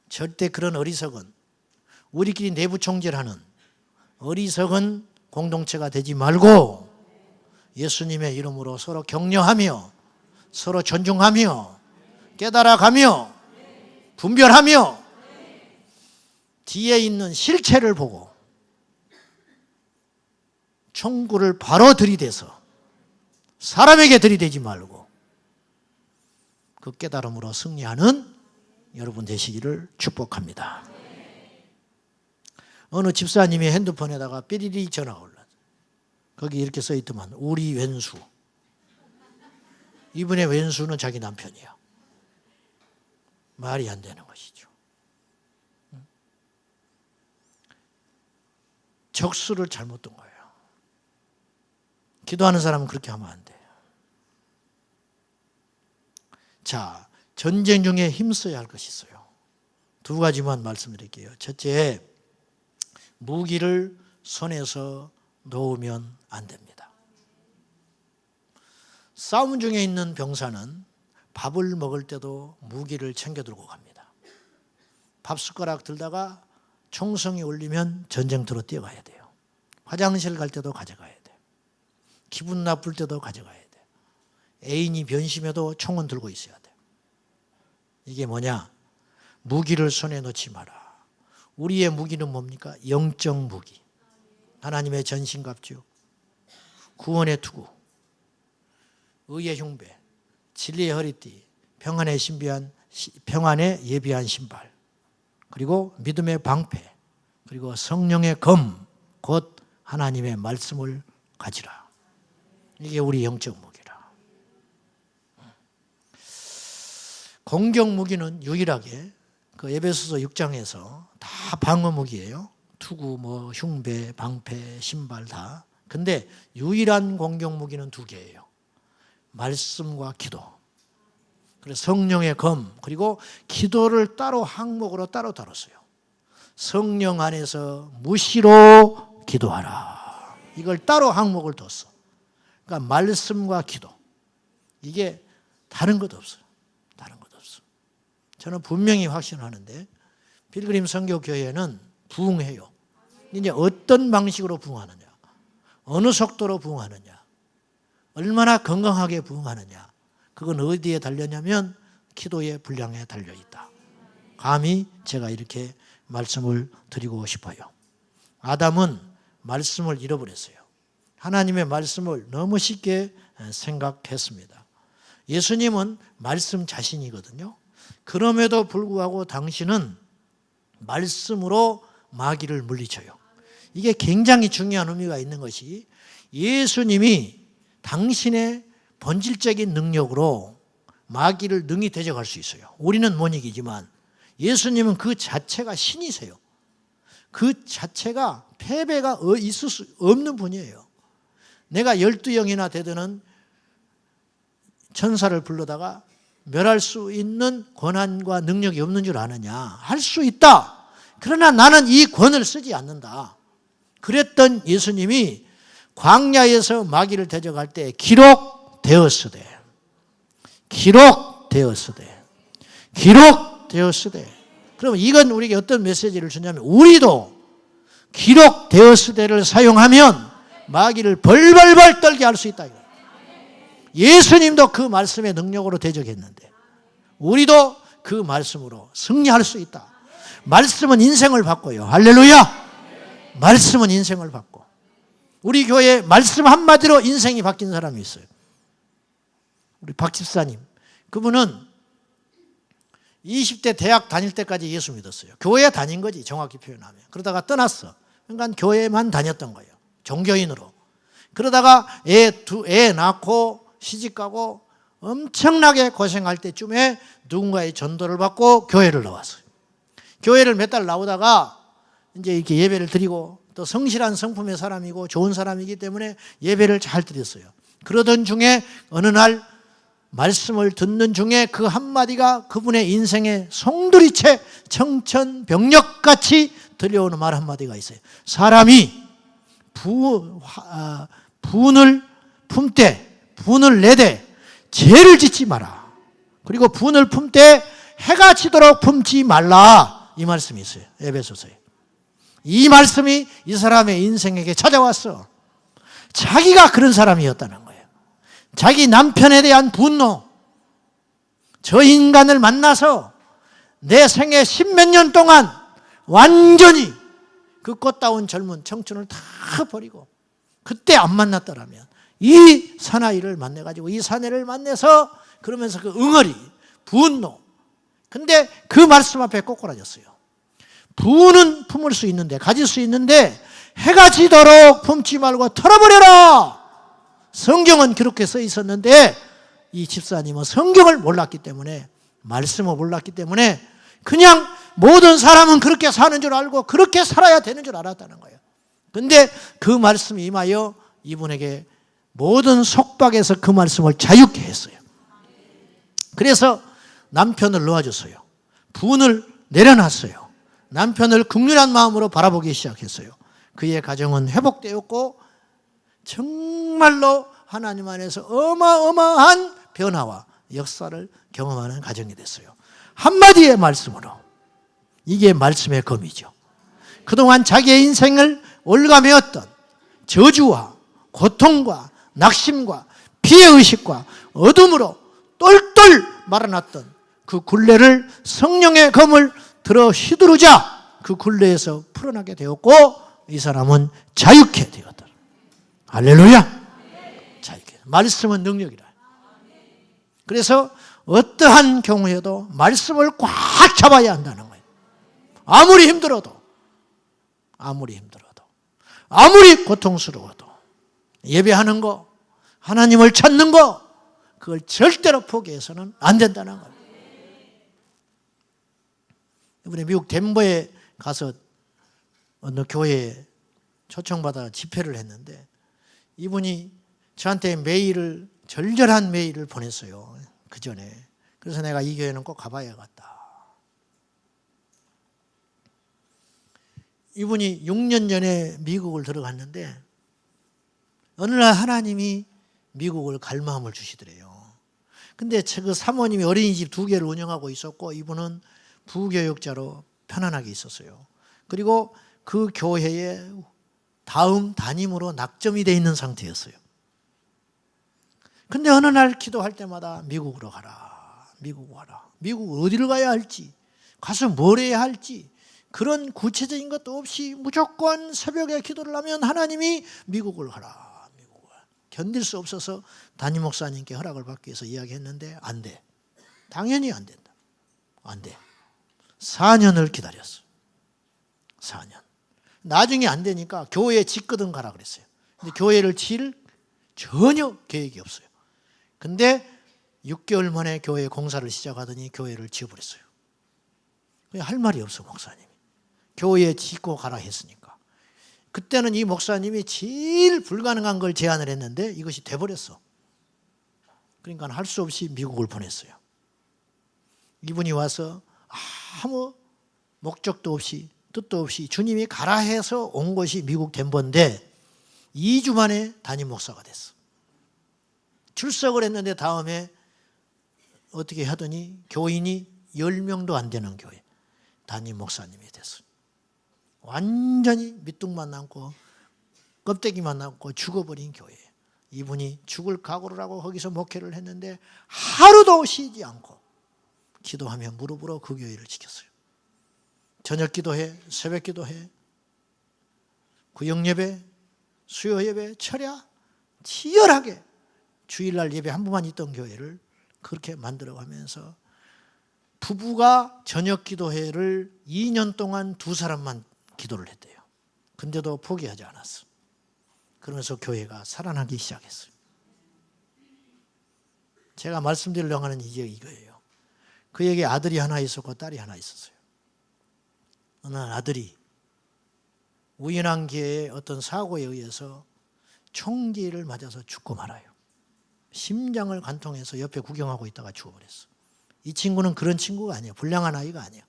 절대 그런 어리석은 우리끼리 내부 총질하는 어리석은 공동체가 되지 말고 예수님의 이름으로 서로 격려하며 서로 존중하며 깨달아가며 분별하며 뒤에 있는 실체를 보고 총구를 바로 들이대서 사람에게 들이대지 말고 그 깨달음으로 승리하는 여러분 되시기를 축복합니다. 어느 집사님이 핸드폰에다가 삐리리 전화가 올랐어요. 거기 이렇게 써있더만 우리 왼수. 이분의 왼수는 자기 남편이야. 말이 안 되는 것이죠. 적수를 잘못 둔 거예요. 기도하는 사람은 그렇게 하면 안 돼요. 자, 전쟁 중에 힘써야 할 것이 있어요. 두 가지만 말씀드릴게요. 첫째, 무기를 손에서 놓으면 안 됩니다. 싸움 중에 있는 병사는 밥을 먹을 때도 무기를 챙겨 들고 갑니다. 밥 숟가락 들다가 총성이 울리면 전쟁터로 뛰어가야 돼요. 화장실 갈 때도 가져가야 돼요. 기분 나쁠 때도 가져가야 돼요. 애인이 변심해도 총은 들고 있어야 돼요. 이게 뭐냐? 무기를 손에 놓지 마라. 우리의 무기는 뭡니까? 영적 무기. 하나님의 전신갑주, 구원의 투구, 의의 흉배, 진리의 허리띠, 평안의 예비한 신발, 그리고 믿음의 방패, 그리고 성령의 검, 곧 하나님의 말씀을 가지라. 이게 우리 영적 무기라. 공격 무기는 유일하게 그 에베소서 6장에서 다 방어 무기예요. 투구, 흉배, 방패, 신발 다. 근데 유일한 공격 무기는 두 개예요. 말씀과 기도. 그래서 성령의 검, 그리고 기도를 따로 항목으로 따로 다뤘어요. 성령 안에서 무시로 기도하라. 이걸 따로 항목을 뒀어. 그러니까 말씀과 기도. 이게 다른 것 없어요. 다른 것 없어. 저는 분명히 확신하는데 필그림 선교교회는 부흥해요. 이제 어떤 방식으로 부흥하느냐, 어느 속도로 부흥하느냐, 얼마나 건강하게 부흥하느냐, 그건 어디에 달렸냐면 기도의 분량에 달려있다. 감히 제가 이렇게 말씀을 드리고 싶어요. 아담은 말씀을 잃어버렸어요. 하나님의 말씀을 너무 쉽게 생각했습니다. 예수님은 말씀 자신이거든요. 그럼에도 불구하고 당신은 말씀으로 마귀를 물리쳐요. 이게 굉장히 중요한 의미가 있는 것이 예수님이 당신의 본질적인 능력으로 마귀를 능히 대적할 수 있어요. 우리는 못 이기지만 예수님은 그 자체가 신이세요. 그 자체가 패배가 있을 수 없는 분이에요. 내가 12영이나 되드는 천사를 불러다가 멸할 수 있는 권한과 능력이 없는 줄 아느냐? 할 수 있다. 그러나 나는 이 권을 쓰지 않는다. 그랬던 예수님이 광야에서 마귀를 대적할 때 기록되었으되 그러면 이건 우리에게 어떤 메시지를 주냐면 우리도 기록되었으되를 사용하면 마귀를 벌벌벌 떨게 할 수 있다. 예수님도 그 말씀의 능력으로 대적했는데 우리도 그 말씀으로 승리할 수 있다. 말씀은 인생을 바꿔요. 할렐루야. 말씀은 인생을 바꿔. 우리 교회에 말씀 한마디로 인생이 바뀐 사람이 있어요. 우리 박 집사님. 그분은 20대 대학 다닐 때까지 예수 믿었어요. 교회 다닌 거지, 정확히 표현하면. 그러다가 떠났어. 그러니까 교회만 다녔던 거예요. 종교인으로. 그러다가 애 낳고 시집가고 엄청나게 고생할 때쯤에 누군가의 전도를 받고 교회를 나왔어요. 교회를 몇 달 나오다가 이제 이렇게 예배를 드리고 또 성실한 성품의 사람이고 좋은 사람이기 때문에 예배를 잘 드렸어요. 그러던 중에 어느 날 말씀을 듣는 중에 그 한마디가 그분의 인생의 송두리째 청천벽력같이 들려오는 말 한마디가 있어요. 사람이 분을 품되 분을 내되 죄를 짓지 마라. 그리고 분을 품되 해가 지도록 품지 말라. 이 말씀이 있어요. 에베소서에. 이 말씀이 이 사람의 인생에게 찾아왔어. 자기가 그런 사람이었다는 거예요. 자기 남편에 대한 분노. 저 인간을 만나서 내 생애 10몇 년 동안 완전히 그 꽃다운 젊은 청춘을 다 버리고 그때 안 만났더라면 이 사나이를 만나가지고 이 사내를 만나서 그러면서 그 응어리, 분노. 근데 그 말씀 앞에 꼬꾸라졌어요. 분은 품을 수 있는데, 가질 수 있는데 해가 지도록 품지 말고 털어버려라. 성경은 그렇게 써 있었는데 이 집사님은 성경을 몰랐기 때문에, 말씀을 몰랐기 때문에 그냥 모든 사람은 그렇게 사는 줄 알고 그렇게 살아야 되는 줄 알았다는 거예요. 근데 그 말씀이 임하여 이분에게 모든 속박에서 그 말씀을 자유케 했어요. 그래서 남편을 놓아줬어요. 분을 내려놨어요. 남편을 긍휼한 마음으로 바라보기 시작했어요. 그의 가정은 회복되었고 정말로 하나님 안에서 어마어마한 변화와 역사를 경험하는 가정이 됐어요. 한마디의 말씀으로. 이게 말씀의 검이죠. 그동안 자기의 인생을 올가매었던 저주와 고통과 낙심과 피해의식과 어둠으로 똘똘 말아놨던 그 굴레를 성령의 검을 들어 휘두르자 그 굴레에서 풀어나게 되었고 이 사람은 자유케 되었다. 할렐루야. 자유케. 말씀은 능력이라. 그래서 어떠한 경우에도 말씀을 꽉 잡아야 한다는 거예요. 아무리 힘들어도 아무리 고통스러워도 예배하는 거, 하나님을 찾는 거, 그걸 절대로 포기해서는 안 된다는 거예요. 이번에 미국 덴버에 가서 어느 교회에 초청받아 집회를 했는데 이분이 저한테 절절한 메일을 보냈어요. 그 전에. 그래서 내가 이 교회는 꼭 가봐야겠다. 이분이 6년 전에 미국을 들어갔는데 어느 날 하나님이 미국을 갈 마음을 주시더래요. 근데 그 사모님이 어린이집 2개를 운영하고 있었고 이분은 부교육자로 편안하게 있었어요. 그리고 그 교회에 다음 담임으로 낙점이 돼 있는 상태였어요. 근데 어느 날 기도할 때마다 미국으로 가라. 미국 가라. 미국 어디를 가야 할지, 가서 뭘 해야 할지 그런 구체적인 것도 없이 무조건 새벽에 기도를 하면 하나님이 미국을 가라. 견딜 수 없어서 담임 목사님께 허락을 받기 위해서 이야기했는데 안 돼. 당연히 안 된다. 안 돼. 4년을 기다렸어. 4년. 나중에 안 되니까 교회에 짓거든 가라 그랬어요. 근데 교회를 질 전혀 계획이 없어요. 근데 6개월 만에 교회 공사를 시작하더니 교회를 지어버렸어요. 할 말이 없어 목사님이. 교회에 짓고 가라 했으니까. 그때는 이 목사님이 제일 불가능한 걸 제안을 했는데 이것이 돼버렸어. 그러니까 할 수 없이 미국을 보냈어요. 이분이 와서 아무 목적도 없이 뜻도 없이 주님이 가라 해서 온 것이 미국 덴버인데 2주 만에 담임 목사가 됐어. 출석을 했는데 다음에 어떻게 하더니 교인이 10명도 안 되는 교회 담임 목사님이 됐어. 완전히 밑둥만 남고 껍데기만 남고 죽어버린 교회예요. 이분이 죽을 각오를 하고 거기서 목회를 했는데 하루도 쉬지 않고 기도하며 무릎으로 그 교회를 지켰어요. 저녁 기도해, 새벽 기도해, 구역 예배, 수요 예배, 철야 치열하게 주일날 예배 한 번만 있던 교회를 그렇게 만들어가면서 부부가 저녁 기도회를 2년 동안 2사람만 기도를 했대요. 근데도 포기하지 않았어. 그러면서 교회가 살아나기 시작했어요. 제가 말씀드리려고 하는 이거예요. 그에게 아들이 하나 있었고 딸이 하나 있었어요. 어느 날 아들이 우연한 기회에 어떤 사고에 의해서 총기를 맞아서 죽고 말아요. 심장을 관통해서 옆에 구경하고 있다가 죽어버렸어. 이 친구는 그런 친구가 아니에요. 불량한 아이가 아니에요.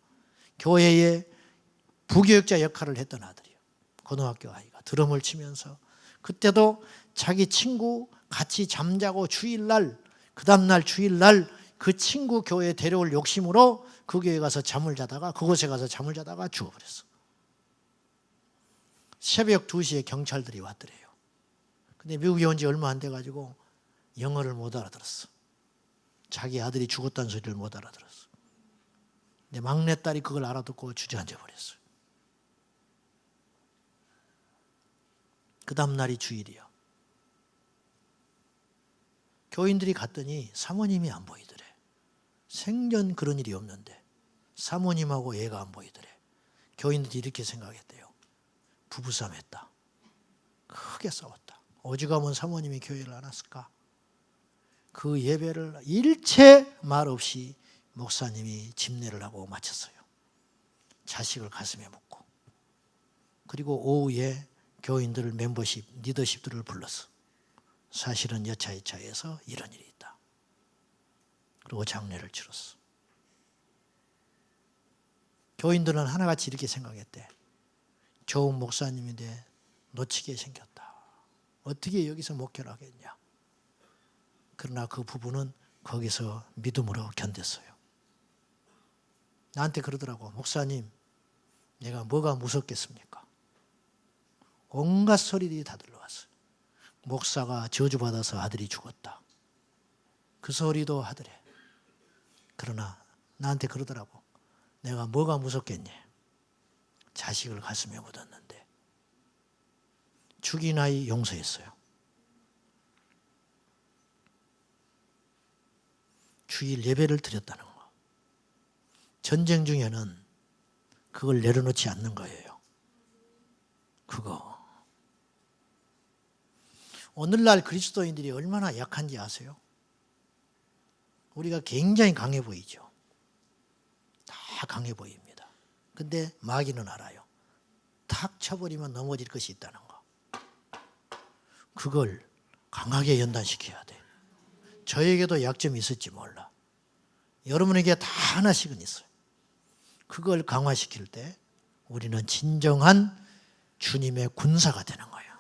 교회에 부교육자 역할을 했던 아들이에요. 고등학교 아이가 드럼을 치면서 그때도 자기 친구 같이 잠자고 주일날 그 다음날 주일날 그 친구 교회에 데려올 욕심으로 그 교회에 가서 잠을 자다가 그곳에 가서 잠을 자다가 죽어버렸어. 새벽 2시에 경찰들이 왔더래요. 근데 미국에 온 지 얼마 안 돼가지고 영어를 못 알아들었어. 자기 아들이 죽었다는 소리를 못 알아들었어. 근데 막내딸이 그걸 알아듣고 주저앉아 버렸어요. 그 다음 날이 주일이야. 교인들이 갔더니 사모님이 안 보이더래. 생전 그런 일이 없는데 사모님하고 애가 안 보이더래. 교인들이 이렇게 생각했대요. 부부싸움 했다. 크게 싸웠다. 오죽하면 사모님이 교회를 안 왔을까? 그 예배를 일체 말 없이 목사님이 집례를 하고 마쳤어요. 자식을 가슴에 묻고. 그리고 오후에 교인들 멤버십, 리더십들을 불렀어. 사실은 여차여차해서 이런 일이 있다. 그리고 장례를 치렀어. 교인들은 하나같이 이렇게 생각했대. 좋은 목사님인데 놓치게 생겼다. 어떻게 여기서 목회를 하겠냐. 그러나 그 부부는 거기서 믿음으로 견뎠어요. 나한테 그러더라고. 목사님, 내가 뭐가 무섭겠습니까? 온갖 소리들이 다 들려왔어요. 목사가 저주받아서 아들이 죽었다. 그 소리도 하더래. 그러나 나한테 그러더라고. 내가 뭐가 무섭겠니? 자식을 가슴에 묻었는데 죽인 아이 용서했어요. 주일 예배를 드렸다는 거. 전쟁 중에는 그걸 내려놓지 않는 거예요. 그거. 오늘날 그리스도인들이 얼마나 약한지 아세요? 우리가 굉장히 강해 보이죠. 다 강해 보입니다. 근데 마귀는 알아요. 탁 쳐버리면 넘어질 것이 있다는 거. 그걸 강하게 연단시켜야 돼. 저에게도 약점이 있을지 몰라. 여러분에게 다 하나씩은 있어요. 그걸 강화시킬 때 우리는 진정한 주님의 군사가 되는 거예요.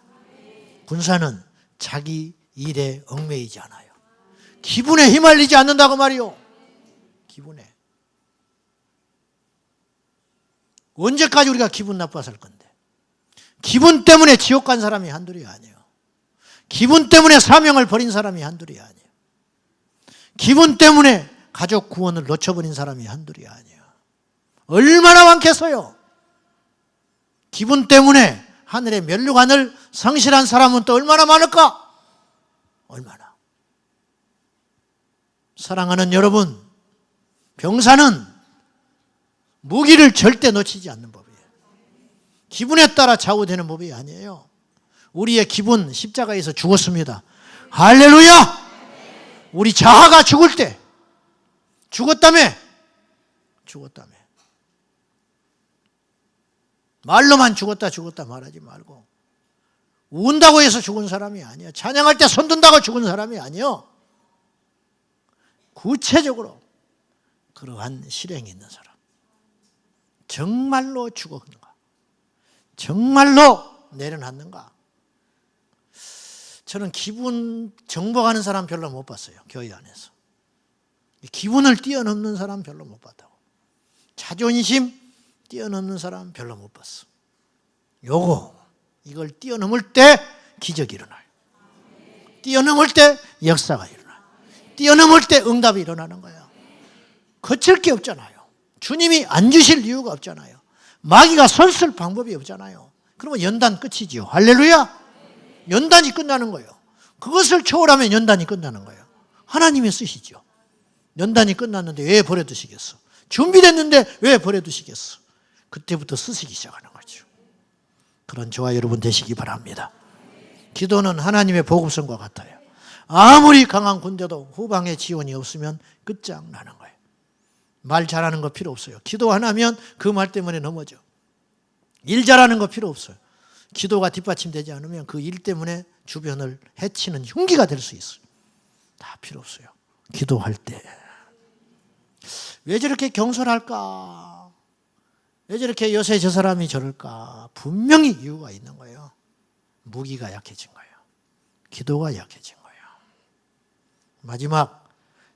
군사는 자기 일에 얽매이지 않아요. 기분에 휘말리지 않는다고 말이요. 기분에. 언제까지 우리가 기분 나빠서 살 건데. 기분 때문에 지옥 간 사람이 한둘이 아니에요. 기분 때문에 사명을 버린 사람이 한둘이 아니에요. 기분 때문에 가족 구원을 놓쳐버린 사람이 한둘이 아니에요. 얼마나 많겠어요. 기분 때문에 하늘의 면류관을 상실한 사람은 또 얼마나 많을까? 얼마나. 사랑하는 여러분, 병사는 무기를 절대 놓치지 않는 법이에요. 기분에 따라 좌우되는 법이 아니에요. 우리의 기분 십자가에서 죽었습니다. 할렐루야! 우리 자아가 죽을 때 죽었다며. 말로만 죽었다 말하지 말고 운다고 해서 죽은 사람이 아니에요. 찬양할 때 손든다고 죽은 사람이 아니에요. 구체적으로 그러한 실행이 있는 사람. 정말로 죽었는가? 정말로 내려놨는가? 저는 기분 정복하는 사람 별로 못 봤어요. 교회 안에서. 기분을 뛰어넘는 사람 별로 못 봤다고. 자존심 뛰어넘는 사람 별로 못 봤어. 이걸 뛰어넘을 때 기적이 일어나요. 뛰어넘을 때 역사가 일어나요. 뛰어넘을 때 응답이 일어나는 거예요. 거칠 게 없잖아요. 주님이 안 주실 이유가 없잖아요. 마귀가 손쓸 방법이 없잖아요. 그러면 연단 끝이지요. 할렐루야. 연단이 끝나는 거예요. 그것을 초월하면 연단이 끝나는 거예요. 하나님이 쓰시죠. 연단이 끝났는데 왜 버려두시겠어? 준비됐는데 왜 버려두시겠어? 그때부터 쓰시기 시작하는 거죠. 그런 저와 여러분 되시기 바랍니다. 기도는 하나님의 보급선과 같아요. 아무리 강한 군대도 후방에 지원이 없으면 끝장나는 거예요. 말 잘하는 거 필요 없어요. 기도 안 하면 그 말 때문에 넘어져. 일 잘하는 거 필요 없어요. 기도가 뒷받침되지 않으면 그 일 때문에 주변을 해치는 흉기가 될 수 있어요. 다 필요 없어요. 기도할 때. 왜 저렇게 경솔할까? 왜 저렇게 요새 저 사람이 저럴까? 분명히 이유가 있는 거예요. 무기가 약해진 거예요. 기도가 약해진 거예요. 마지막,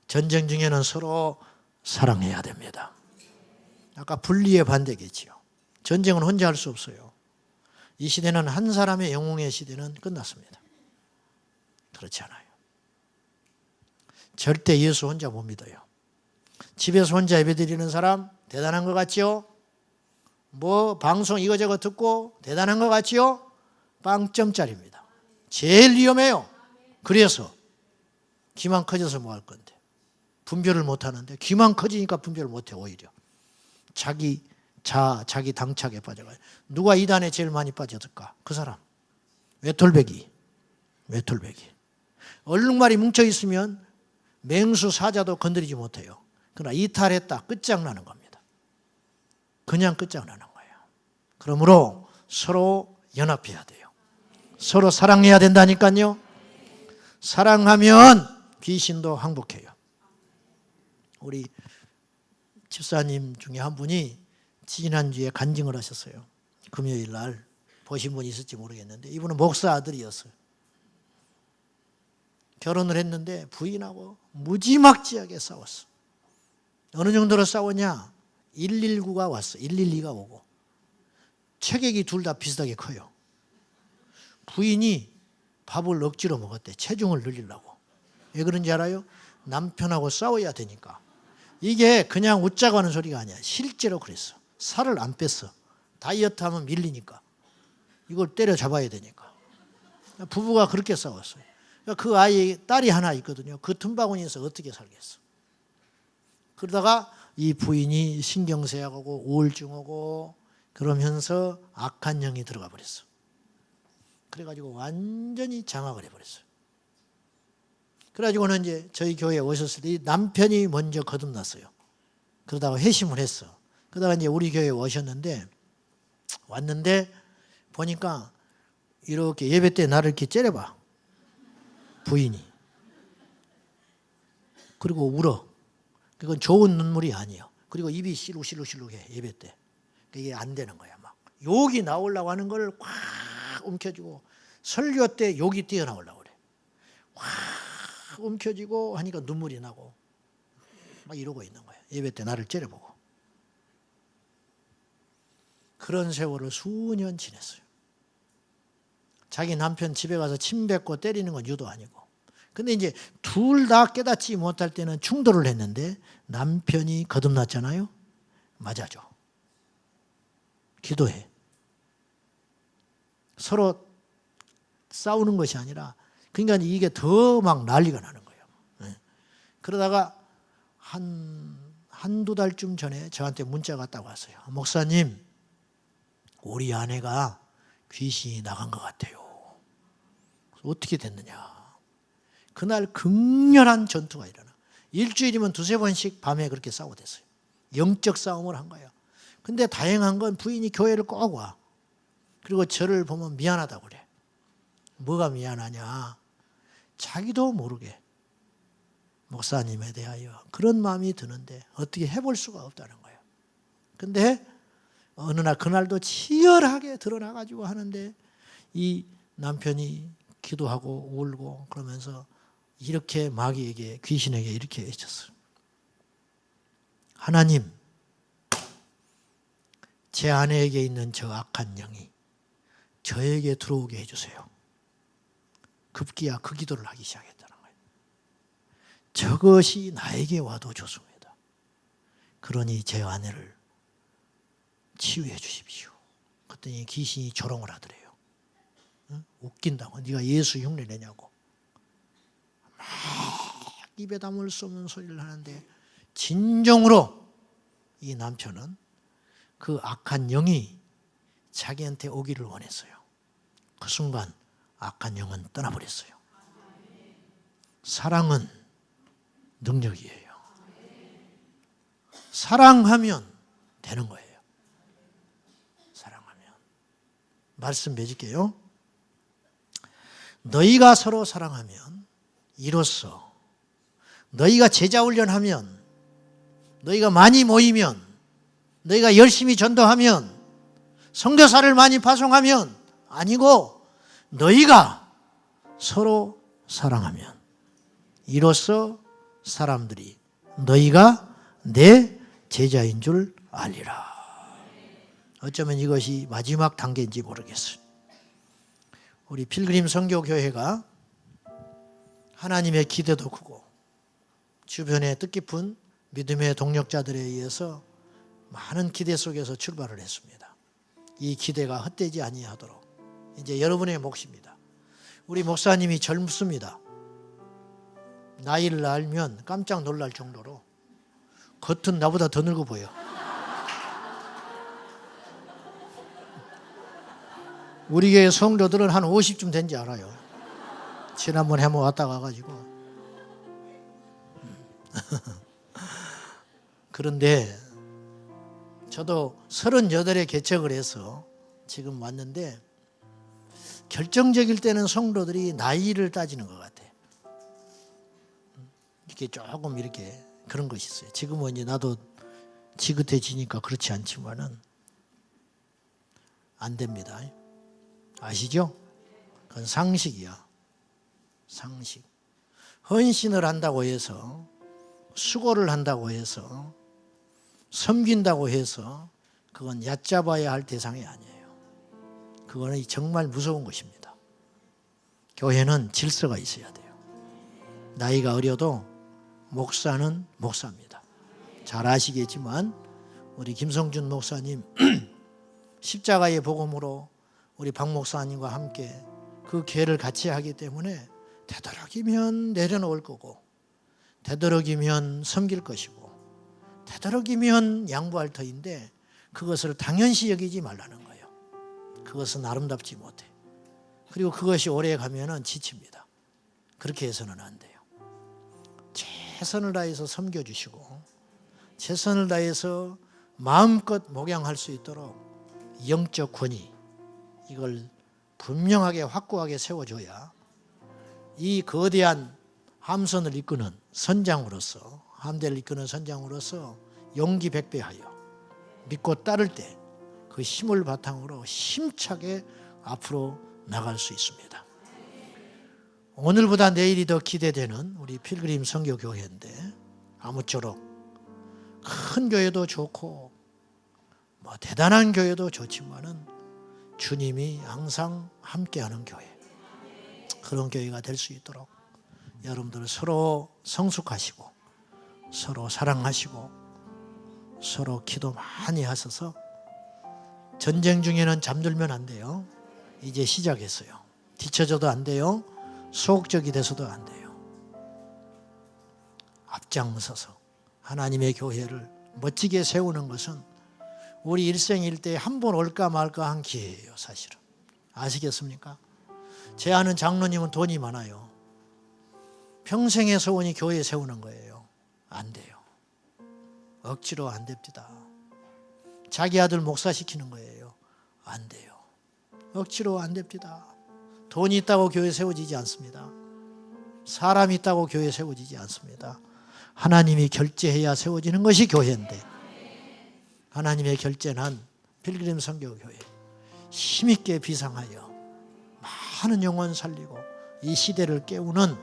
전쟁 중에는 서로 사랑해야 됩니다. 아까 분리의 반대겠지요. 전쟁은 혼자 할 수 없어요. 이 시대는 한 사람의 영웅의 시대는 끝났습니다. 그렇지 않아요. 절대 예수 혼자 못 믿어요. 집에서 혼자 예배드리는 사람 대단한 것 같지요? 뭐 방송 이거저거 듣고 대단한 것 같지요? 빵점짜리입니다. 제일 위험해요. 그래서 기만 커져서 뭐 할 건데. 분별을 못 하는데 기만 커지니까 분별을 못 해 오히려. 자기 당착에 빠져가요. 누가 이단에 제일 많이 빠졌을까? 그 사람. 외톨배기. 얼룩말이 뭉쳐있으면 맹수 사자도 건드리지 못해요. 그러나 이탈했다. 끝장나는 겁니다. 그냥 끝장나는 거예요. 그러므로 서로 연합해야 돼요. 서로 사랑해야 된다니까요. 사랑하면 귀신도 항복해요. 우리 집사님 중에 한 분이 지난주에 간증을 하셨어요. 금요일 날 보신 분이 있을지 모르겠는데 이분은 목사 아들이었어요. 결혼을 했는데 부인하고 무지막지하게 싸웠어. 어느 정도로 싸웠냐? 119가 왔어. 112가 오고. 체격이 둘 다 비슷하게 커요. 부인이 밥을 억지로 먹었대. 체중을 늘리려고. 왜 그런지 알아요? 남편하고 싸워야 되니까. 이게 그냥 웃자고 하는 소리가 아니야. 실제로 그랬어. 살을 안 뺐어. 다이어트 하면 밀리니까. 이걸 때려잡아야 되니까. 부부가 그렇게 싸웠어요. 그 아이 딸이 하나 있거든요. 그 틈바구니에서 어떻게 살겠어. 그러다가 이 부인이 신경쇠약하고 우울증 오고 그러면서 악한 영이 들어가 버렸어. 그래가지고 완전히 장악을 해버렸어요. 그래가지고는 이제 저희 교회에 오셨을 때 남편이 먼저 거듭났어요. 그러다가 회심을 했어. 그러다가 이제 우리 교회에 왔는데 보니까 이렇게 예배 때 나를 이렇게 째려봐. 부인이. 그리고 울어. 그건 좋은 눈물이 아니에요. 그리고 입이 실룩실룩실룩해 예배 때. 이게 안 되는 거야. 막 욕이 나오려고 하는 걸 확 움켜쥐고 설교 때 욕이 뛰어나오려고 그래. 확 움켜쥐고 하니까 눈물이 나고 막 이러고 있는 거야. 예배 때 나를 째려보고. 그런 세월을 수년 지냈어요. 자기 남편 집에 가서 침 뱉고 때리는 건 유도 아니고. 근데 이제 둘 다 깨닫지 못할 때는 충돌을 했는데 남편이 거듭났잖아요. 맞아줘. 기도해. 서로 싸우는 것이 아니라 그러니까 이게 더 막 난리가 나는 거예요. 그러다가 한두 달쯤 전에 저한테 문자가 딱 왔어요. 목사님, 우리 아내가 귀신이 나간 것 같아요. 어떻게 됐느냐. 그날 극렬한 전투가 일어나. 일주일이면 두세 번씩 밤에 그렇게 싸우댔어요. 영적 싸움을 한 거예요. 근데 다행한 건 부인이 교회를 꼭 와. 그리고 저를 보면 미안하다고 그래. 뭐가 미안하냐. 자기도 모르게 목사님에 대하여 그런 마음이 드는데 어떻게 해볼 수가 없다는 거예요. 근데 어느 날 그날도 치열하게 드러나가지고 하는데 이 남편이 기도하고 울고 그러면서 이렇게 마귀에게 귀신에게 이렇게 외쳤어요. 하나님, 제 아내에게 있는 저 악한 영이 저에게 들어오게 해주세요. 급기야 그 기도를 하기 시작했다는 거예요. 저것이 나에게 와도 좋습니다. 그러니 제 아내를 치유해 주십시오. 그랬더니 귀신이 조롱을 하더래요. 응? 웃긴다고. 네가 예수 흉내 내냐고. 막 입에 담을 수 없는 소리를 하는데 진정으로 이 남편은 그 악한 영이 자기한테 오기를 원했어요. 그 순간 악한 영은 떠나버렸어요. 사랑은 능력이에요. 사랑하면 되는 거예요. 사랑하면. 말씀 맺을게요. 너희가 서로 사랑하면 이로써 너희가 제자 훈련하면 너희가 많이 모이면 너희가 열심히 전도하면 선교사를 많이 파송하면 아니고 너희가 서로 사랑하면 이로써 사람들이 너희가 내 제자인 줄 알리라. 어쩌면 이것이 마지막 단계인지 모르겠어요. 우리 필그림 선교교회가 하나님의 기대도 크고 주변의 뜻깊은 믿음의 동력자들에 의해서 많은 기대 속에서 출발을 했습니다. 이 기대가 헛되지 아니하도록 이제 여러분의 몫입니다. 우리 목사님이 젊습니다. 나이를 알면 깜짝 놀랄 정도로 겉은 나보다 더 늙어 보여. 우리 교회 성도들은 한 50쯤 된지 알아요. 지난번 해모 왔다 가가지고. 그런데 저도 38에 개척을 해서 지금 왔는데 결정적일 때는 성도들이 나이를 따지는 것 같아. 이렇게 조금 이렇게 그런 것이 있어요. 지금은 이제 나도 지긋해지니까 그렇지 않지만은 안 됩니다. 아시죠? 그건 상식이야. 상식. 헌신을 한다고 해서, 수고를 한다고 해서, 섬긴다고 해서 그건 얕잡아야 할 대상이 아니에요. 그거는 정말 무서운 것입니다. 교회는 질서가 있어야 돼요. 나이가 어려도 목사는 목사입니다. 잘 아시겠지만 우리 김성준 목사님 십자가의 복음으로 우리 박 목사님과 함께 그 계를 같이 하기 때문에 되도록이면 내려놓을 거고, 되도록이면 섬길 것이고, 되도록이면 양보할 터인데 그것을 당연시 여기지 말라는 거예요. 그것은 아름답지 못해. 그리고 그것이 오래 가면은 지칩니다. 그렇게 해서는 안 돼요. 최선을 다해서 섬겨주시고, 최선을 다해서 마음껏 목양할 수 있도록 영적 권위, 이걸 분명하게 확고하게 세워줘야 이 거대한 함선을 이끄는 선장으로서, 함대를 이끄는 선장으로서 용기 백배하여 믿고 따를 때 그 힘을 바탕으로 힘차게 앞으로 나갈 수 있습니다. 오늘보다 내일이 더 기대되는 우리 필그림 선교교회인데, 아무쪼록 큰 교회도 좋고 뭐 대단한 교회도 좋지만은 주님이 항상 함께하는 교회, 그런 교회가 될 수 있도록 여러분들 서로 성숙하시고 서로 사랑하시고 서로 기도 많이 하셔서, 전쟁 중에는 잠들면 안 돼요. 이제 시작했어요. 뒤처져도 안 돼요. 소극적이 돼서도 안 돼요. 앞장서서 하나님의 교회를 멋지게 세우는 것은 우리 일생일대에 한 번 올까 말까 한 기회예요. 사실은 아시겠습니까? 제 아는 장로님은 돈이 많아요. 평생의 소원이 교회 세우는 거예요. 안 돼요. 억지로 안 됩니다. 자기 아들 목사시키는 거예요. 안 돼요. 억지로 안 됩니다. 돈이 있다고 교회 세워지지 않습니다. 사람이 있다고 교회 세워지지 않습니다. 하나님이 결제해야 세워지는 것이 교회인데, 하나님의 결제는 필그림 선교교회 힘있게 비상하여 많은 영혼 살리고 이 시대를 깨우는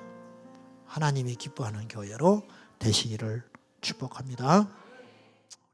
하나님이 기뻐하는 교회로 되시기를 축복합니다.